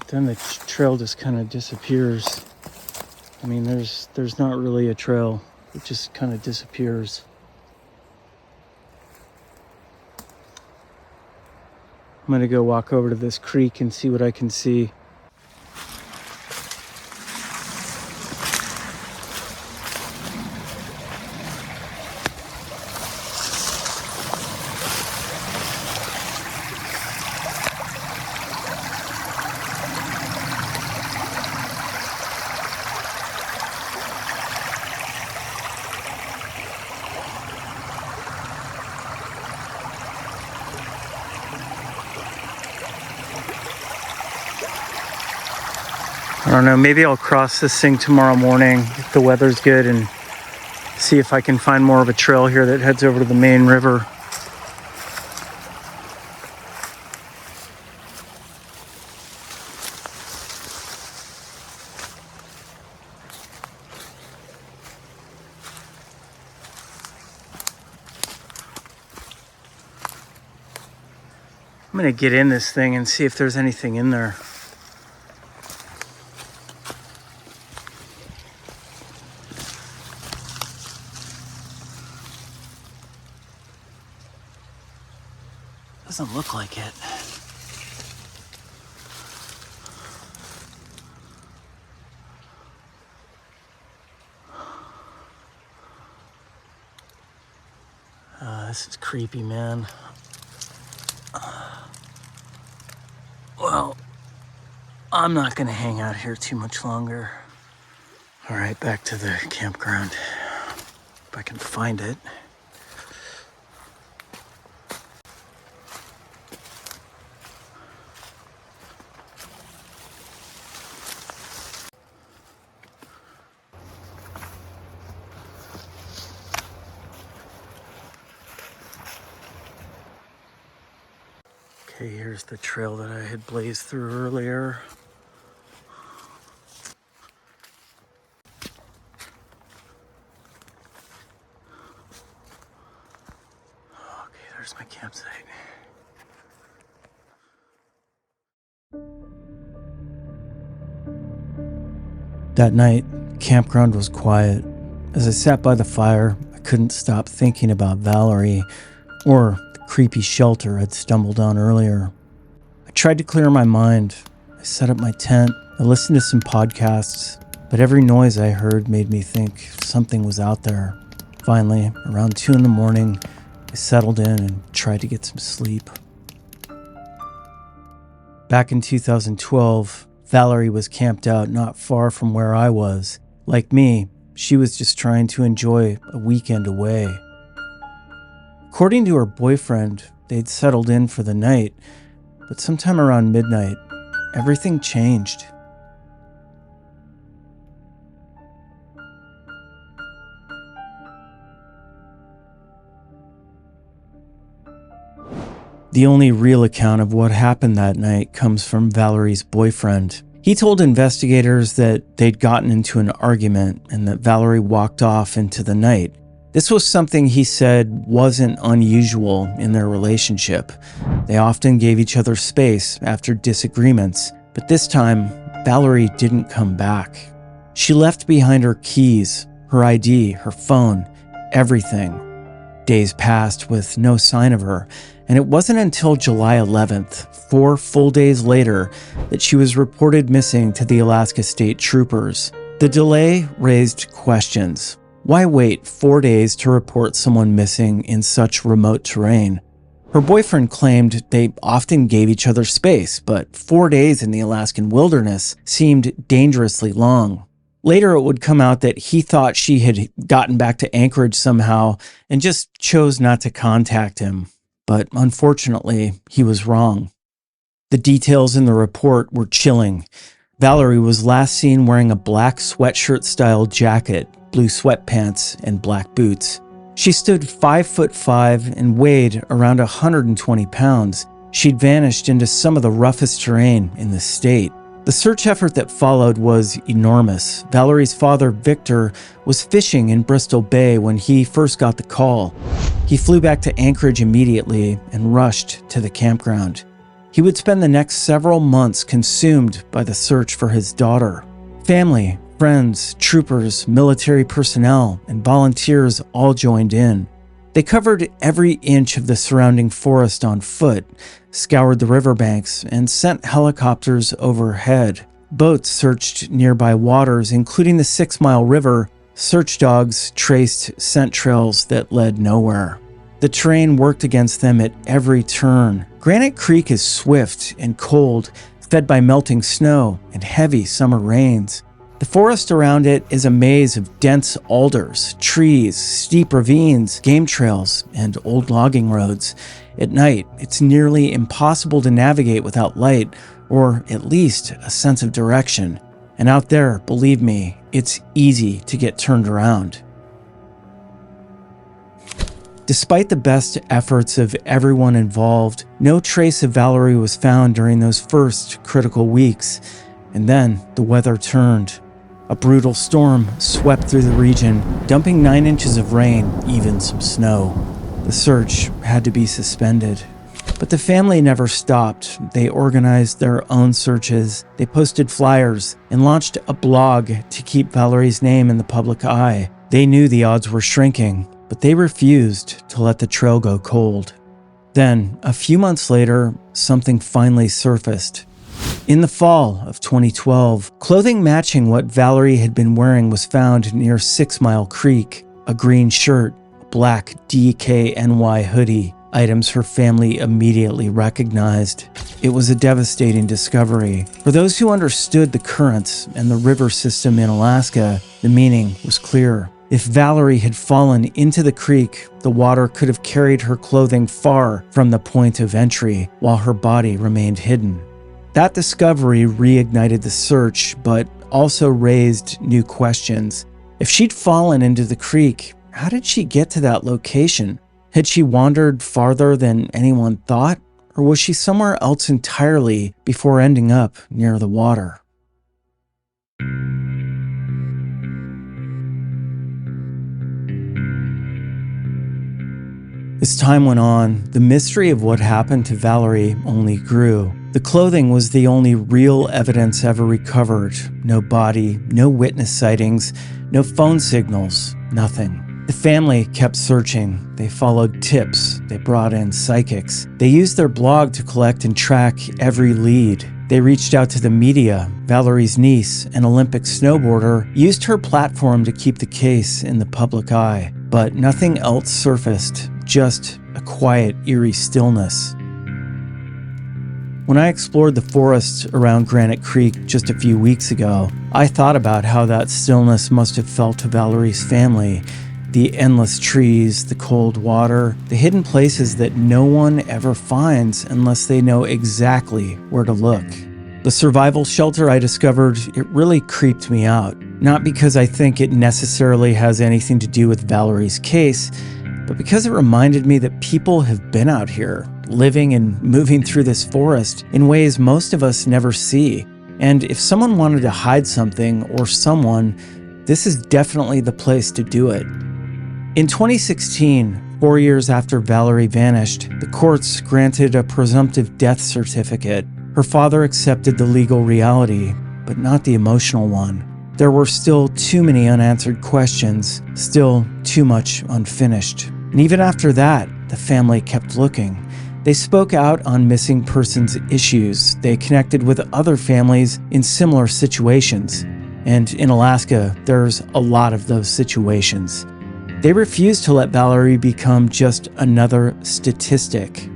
Then the trail just kind of disappears. I mean, there's not really a trail. It just kind of disappears. I'm gonna go walk over to this creek and see what I can see. don't know, maybe I'll cross this thing tomorrow morning if the weather's good and see if I can find more of a trail here that heads over to the main river. I'm gonna get in this thing and see if there's anything in there. Doesn't look like it. This is creepy, man. Well, I'm not gonna hang out here too much longer. All right, back to the campground. If I can find it. Okay, here's the trail that I had blazed through earlier. Okay, there's my campsite. That night, campground was quiet. As I sat by the fire, I couldn't stop thinking about Valerie, or creepy shelter I'd stumbled on earlier. I tried to clear my mind. I set up my tent. I listened to some podcasts, but every noise I heard made me think something was out there. Finally, around 2 a.m, I settled in and tried to get some sleep. Back in 2012, Valerie was camped out not far from where I was. Like me, she was just trying to enjoy a weekend away. According to her boyfriend, they'd settled in for the night, but sometime around midnight, everything changed. The only real account of what happened that night comes from Valerie's boyfriend. He told investigators that they'd gotten into an argument and that Valerie walked off into the night. This was something he said wasn't unusual in their relationship. They often gave each other space after disagreements, but this time, Valerie didn't come back. She left behind her keys, her ID, her phone, everything. Days passed with no sign of her, and it wasn't until July 11th, 4 full days later, that she was reported missing to the Alaska State Troopers. The delay raised questions. Why wait 4 days to report someone missing in such remote terrain? Her boyfriend claimed they often gave each other space, but 4 days in the Alaskan wilderness seemed dangerously long. Later, it would come out that he thought she had gotten back to Anchorage somehow and just chose not to contact him. But unfortunately, he was wrong. The details in the report were chilling. Valerie was last seen wearing a black sweatshirt-style jacket, blue sweatpants, and black boots. She stood 5'5" and weighed around 120 pounds. She'd vanished into some of the roughest terrain in the state. The search effort that followed was enormous. Valerie's father, Victor, was fishing in Bristol Bay when he first got the call. He flew back to Anchorage immediately and rushed to the campground. He would spend the next several months consumed by the search for his daughter. Family, friends, troopers, military personnel, and volunteers all joined in. They covered every inch of the surrounding forest on foot, scoured the riverbanks, and sent helicopters overhead. Boats searched nearby waters, including the 6 Mile River. Search dogs traced scent trails that led nowhere. The terrain worked against them at every turn. Granite Creek is swift and cold, fed by melting snow and heavy summer rains. The forest around it is a maze of dense alders, trees, steep ravines, game trails, and old logging roads. At night, it's nearly impossible to navigate without light, or at least a sense of direction. And out there, believe me, it's easy to get turned around. Despite the best efforts of everyone involved, no trace of Valerie was found during those first critical weeks. And then the weather turned. A brutal storm swept through the region, dumping 9 inches of rain, even some snow. The search had to be suspended. But the family never stopped. They organized their own searches. They posted flyers and launched a blog to keep Valerie's name in the public eye. They knew the odds were shrinking, but they refused to let the trail go cold. Then, a few months later, something finally surfaced. In the fall of 2012, clothing matching what Valerie had been wearing was found near 6 Mile Creek. A green shirt, a black DKNY hoodie, items her family immediately recognized. It was a devastating discovery. For those who understood the currents and the river system in Alaska, the meaning was clear. If Valerie had fallen into the creek, the water could have carried her clothing far from the point of entry, while her body remained hidden. That discovery reignited the search, but also raised new questions. If she'd fallen into the creek, how did she get to that location? Had she wandered farther than anyone thought? Or was she somewhere else entirely before ending up near the water? As time went on, the mystery of what happened to Valerie only grew. The clothing was the only real evidence ever recovered. No body, no witness sightings, no phone signals, nothing. The family kept searching. They followed tips. They brought in psychics. They used their blog to collect and track every lead. They reached out to the media. Valerie's niece, an Olympic snowboarder, used her platform to keep the case in the public eye. But nothing else surfaced, just a quiet, eerie stillness. When I explored the forests around Granite Creek just a few weeks ago, I thought about how that stillness must have felt to Valerie's family. The endless trees, the cold water, the hidden places that no one ever finds unless they know exactly where to look. The survival shelter I discovered, it really creeped me out. Not because I think it necessarily has anything to do with Valerie's case, but because it reminded me that people have been out here, living and moving through this forest in ways most of us never see. And if someone wanted to hide something or someone, this is definitely the place to do it. In 2016, 4 years after Valerie vanished, the courts granted a presumptive death certificate. Her father accepted the legal reality, but not the emotional one. There were still too many unanswered questions, still too much unfinished. And even after that, the family kept looking. They spoke out on missing persons issues. They connected with other families in similar situations. And in Alaska, there's a lot of those situations. They refused to let Valerie become just another statistic.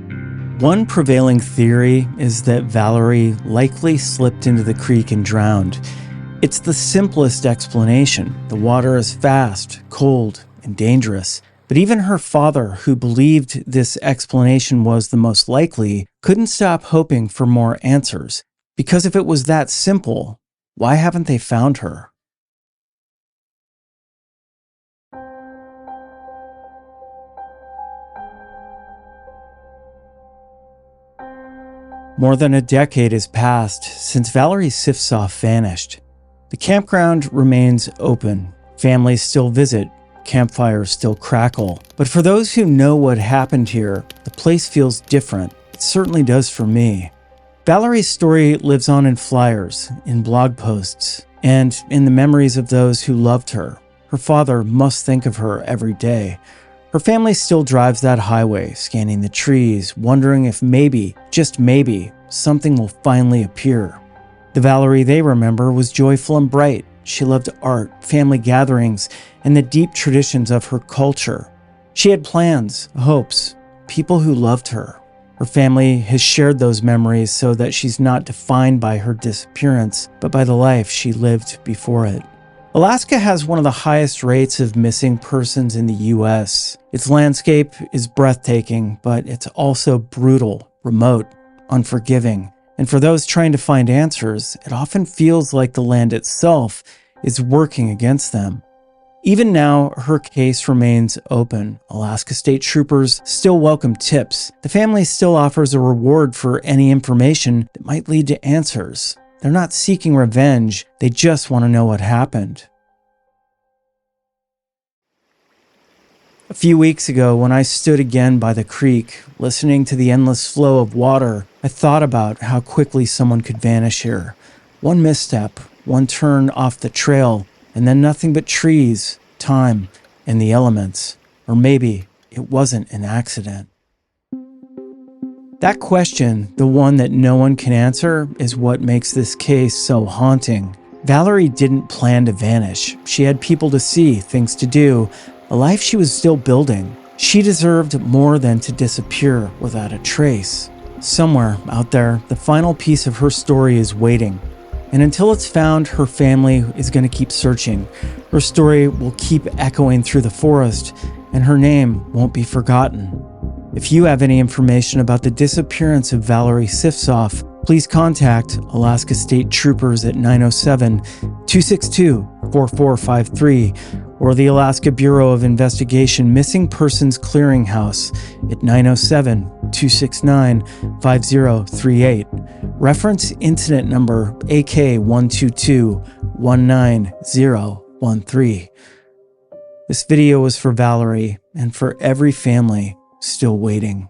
One prevailing theory is that Valerie likely slipped into the creek and drowned. It's the simplest explanation. The water is fast, cold, and dangerous. But even her father, who believed this explanation was the most likely, couldn't stop hoping for more answers. Because if it was that simple, why haven't they found her? More than a decade has passed since Valerie Sifsoff vanished. The campground remains open. Families still visit. Campfires still crackle. But for those who know what happened here, the place feels different. It certainly does for me. Valerie's story lives on in flyers, in blog posts, and in the memories of those who loved her. Her father must think of her every day. Her family still drives that highway, scanning the trees, wondering if maybe, just maybe, something will finally appear. The Valerie they remember was joyful and bright. She loved art, family gatherings, and the deep traditions of her culture. She had plans, hopes, people who loved her. Her family has shared those memories so that she's not defined by her disappearance, but by the life she lived before it. Alaska has one of the highest rates of missing persons in the U.S. Its landscape is breathtaking, but it's also brutal, remote, unforgiving. And for those trying to find answers, it often feels like the land itself is working against them. Even now, her case remains open. Alaska State Troopers still welcome tips. The family still offers a reward for any information that might lead to answers. They're not seeking revenge, they just want to know what happened. A few weeks ago, when I stood again by the creek, listening to the endless flow of water, I thought about how quickly someone could vanish here. One misstep, one turn off the trail, and then nothing but trees, time, and the elements. Or maybe it wasn't an accident. That question, the one that no one can answer, is what makes this case so haunting. Valerie didn't plan to vanish. She had people to see, things to do, a life she was still building. She deserved more than to disappear without a trace. Somewhere out there, the final piece of her story is waiting. And until it's found, her family is going to keep searching. Her story will keep echoing through the forest, and her name won't be forgotten. If you have any information about the disappearance of Valerie Sifsoff, please contact Alaska State Troopers at 907-262-4453 or the Alaska Bureau of Investigation Missing Persons Clearinghouse at 907-269-5038. Reference incident number AK122-19013. This video was for Valerie and for every family still waiting.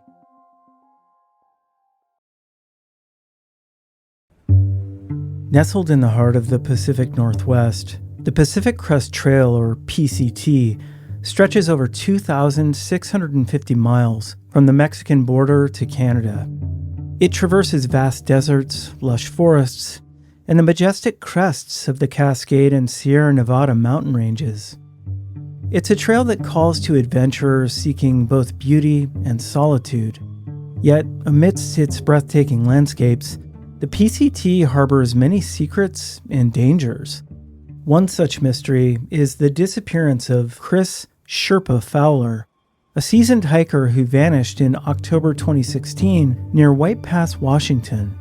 Nestled in the heart of the Pacific Northwest, the Pacific Crest Trail, or PCT, stretches over 2,650 miles from the Mexican border to Canada. It traverses vast deserts, lush forests, and the majestic crests of the Cascade and Sierra Nevada mountain ranges. It's a trail that calls to adventurers seeking both beauty and solitude. Yet, amidst its breathtaking landscapes, the PCT harbors many secrets and dangers. One such mystery is the disappearance of Chris Sherpa Fowler, a seasoned hiker who vanished in October 2016 near White Pass, Washington.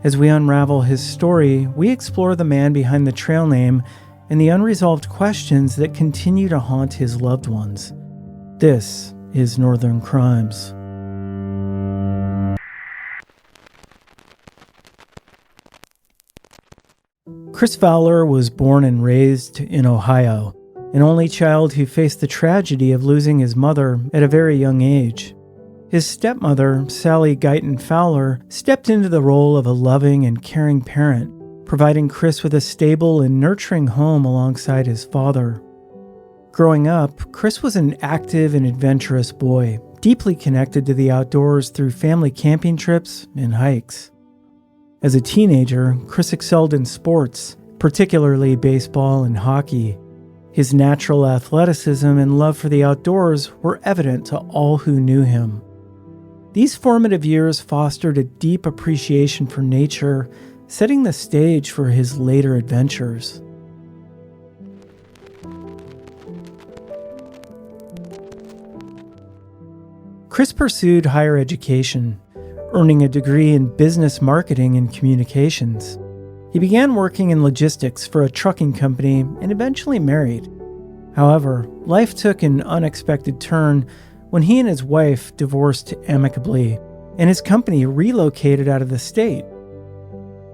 As we unravel his story, we explore the man behind the trail name and the unresolved questions that continue to haunt his loved ones. This is Northern Crimes. Chris Fowler was born and raised in Ohio, an only child who faced the tragedy of losing his mother at a very young age. His stepmother, Sally Guyton Fowler, stepped into the role of a loving and caring parent, providing Chris with a stable and nurturing home alongside his father. Growing up, Chris was an active and adventurous boy, deeply connected to the outdoors through family camping trips and hikes. As a teenager, Chris excelled in sports, particularly baseball and hockey. His natural athleticism and love for the outdoors were evident to all who knew him. These formative years fostered a deep appreciation for nature, setting the stage for his later adventures. Chris pursued higher education, earning a degree in business marketing and communications. He began working in logistics for a trucking company and eventually married. However, life took an unexpected turn when he and his wife divorced amicably, and his company relocated out of the state.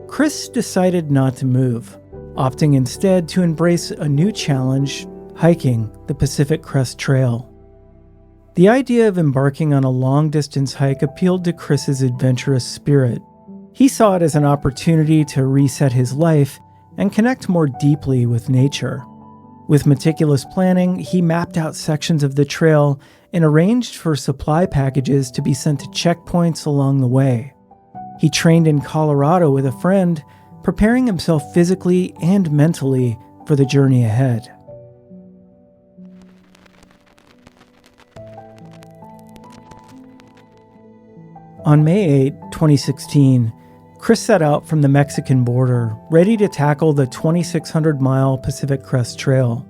Chris decided not to move, opting instead to embrace a new challenge, hiking the Pacific Crest Trail. The idea of embarking on a long-distance hike appealed to Chris's adventurous spirit. He saw it as an opportunity to reset his life and connect more deeply with nature. With meticulous planning, he mapped out sections of the trail and arranged for supply packages to be sent to checkpoints along the way. He trained in Colorado with a friend, preparing himself physically and mentally for the journey ahead. On May 8, 2016, Chris set out from the Mexican border, ready to tackle the 2,600-mile Pacific Crest Trail.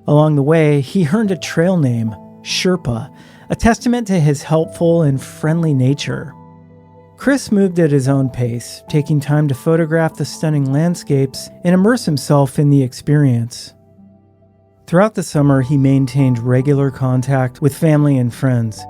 Along the way, he earned a trail name, Sherpa, a testament to his helpful and friendly nature. Chris moved at his own pace, taking time to photograph the stunning landscapes and immerse himself in the experience. Throughout the summer, he maintained regular contact with family and friends.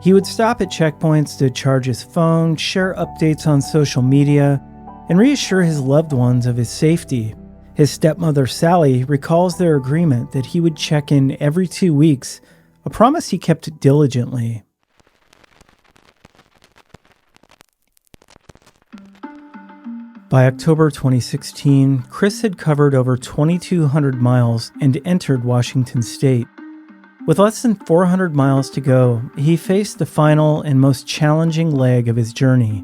He would stop at checkpoints to charge his phone, share updates on social media, and reassure his loved ones of his safety. His stepmother, Sally, recalls their agreement that he would check in every 2 weeks, a promise he kept diligently. By October 2016, Chris had covered over 2,200 miles and entered Washington state. With less than 400 miles to go, he faced the final and most challenging leg of his journey.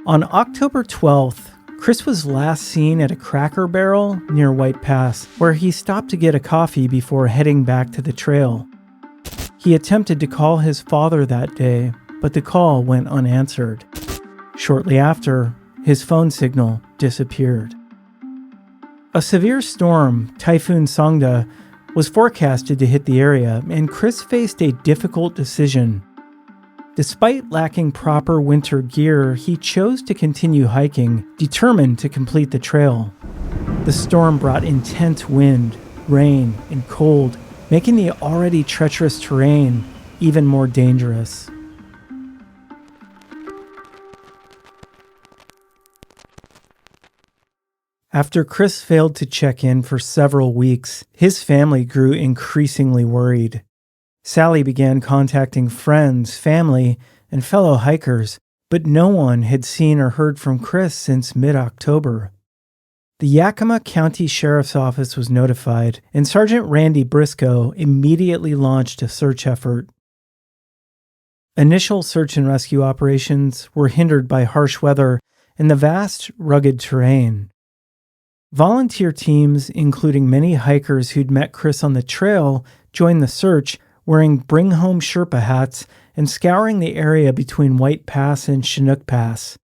On October 12th, Chris was last seen at a Cracker Barrel near White Pass, where he stopped to get a coffee before heading back to the trail. He attempted to call his father that day, but the call went unanswered. Shortly after, his phone signal disappeared. A severe storm, Typhoon Songda, was forecasted to hit the area, and Chris faced a difficult decision. Despite lacking proper winter gear, he chose to continue hiking, determined to complete the trail. The storm brought intense wind, rain, and cold, making the already treacherous terrain even more dangerous. After Chris failed to check in for several weeks, his family grew increasingly worried. Sally began contacting friends, family, and fellow hikers, but no one had seen or heard from Chris since mid-October. The Yakima County Sheriff's Office was notified, and Sergeant Randy Briscoe immediately launched a search effort. Initial search and rescue operations were hindered by harsh weather and the vast, rugged terrain. Volunteer teams, including many hikers who'd met Chris on the trail, joined the search, wearing Bring Home Sherpa hats and scouring the area between White Pass and Chinook Pass.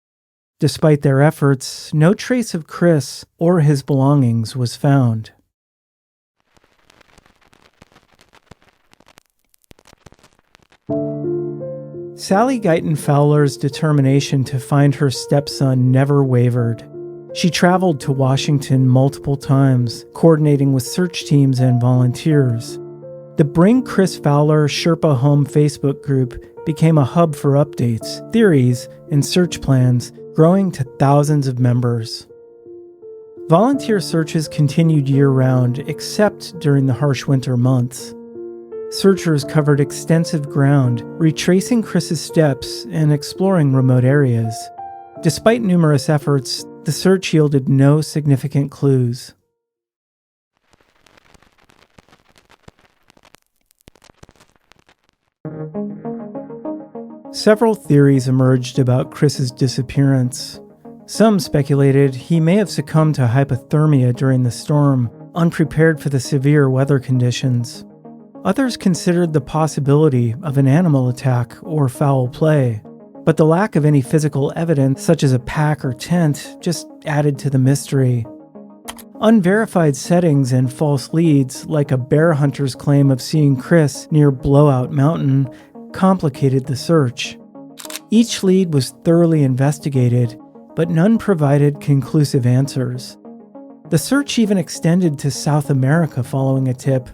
Despite their efforts, no trace of Chris or his belongings was found. Sally Guyton Fowler's determination to find her stepson never wavered. She traveled to Washington multiple times, coordinating with search teams and volunteers. The Bring Chris Fowler Sherpa Home Facebook group became a hub for updates, theories, and search plans, growing to thousands of members. Volunteer searches continued year-round, except during the harsh winter months. Searchers covered extensive ground, retracing Chris's steps and exploring remote areas. Despite numerous efforts, the search yielded no significant clues. Several theories emerged about Chris's disappearance. Some speculated he may have succumbed to hypothermia during the storm, unprepared for the severe weather conditions. Others considered the possibility of an animal attack or foul play. But the lack of any physical evidence, such as a pack or tent, just added to the mystery. Unverified settings and false leads, like a bear hunter's claim of seeing Chris near Blowout Mountain, complicated the search. Each lead was thoroughly investigated, but none provided conclusive answers. The search even extended to South America following a tip,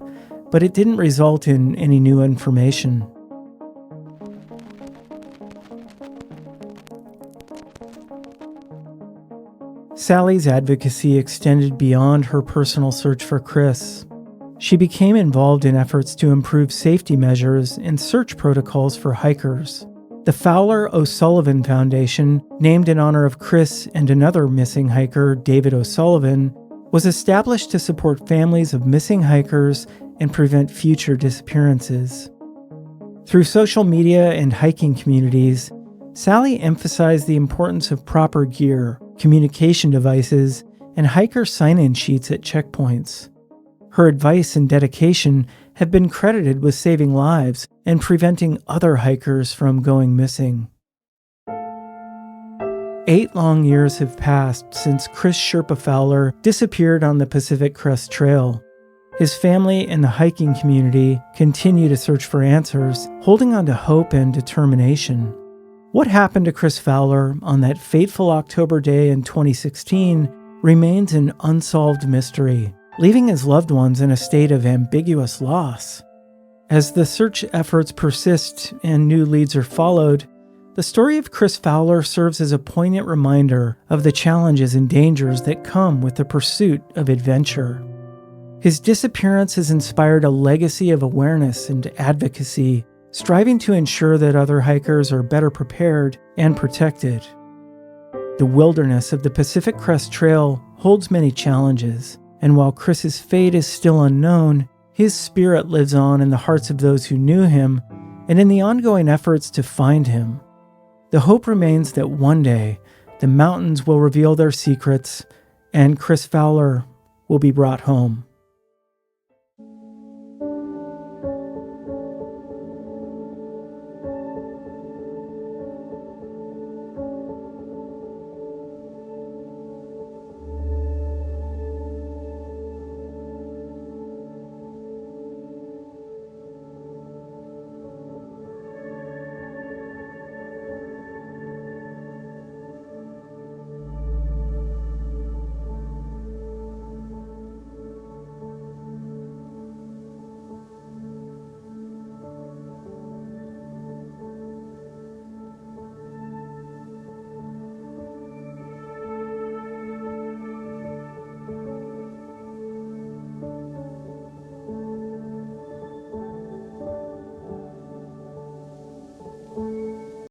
but it didn't result in any new information. Sally's advocacy extended beyond her personal search for Chris. She became involved in efforts to improve safety measures and search protocols for hikers. The Fowler O'Sullivan Foundation, named in honor of Chris and another missing hiker, David O'Sullivan, was established to support families of missing hikers and prevent future disappearances. Through social media and hiking communities, Sally emphasized the importance of proper gear, communication devices, and hiker sign-in sheets at checkpoints. Her advice and dedication have been credited with saving lives and preventing other hikers from going missing. 8 long years have passed since Chris Sherpa Fowler disappeared on the Pacific Crest Trail. His family and the hiking community continue to search for answers, holding on to hope and determination. What happened to Chris Fowler on that fateful October day in 2016 remains an unsolved mystery, leaving his loved ones in a state of ambiguous loss. As the search efforts persist and new leads are followed, the story of Chris Fowler serves as a poignant reminder of the challenges and dangers that come with the pursuit of adventure. His disappearance has inspired a legacy of awareness and advocacy, striving to ensure that other hikers are better prepared and protected. The wilderness of the Pacific Crest Trail holds many challenges, and while Chris's fate is still unknown, his spirit lives on in the hearts of those who knew him and in the ongoing efforts to find him. The hope remains that one day the mountains will reveal their secrets and Chris Fowler will be brought home.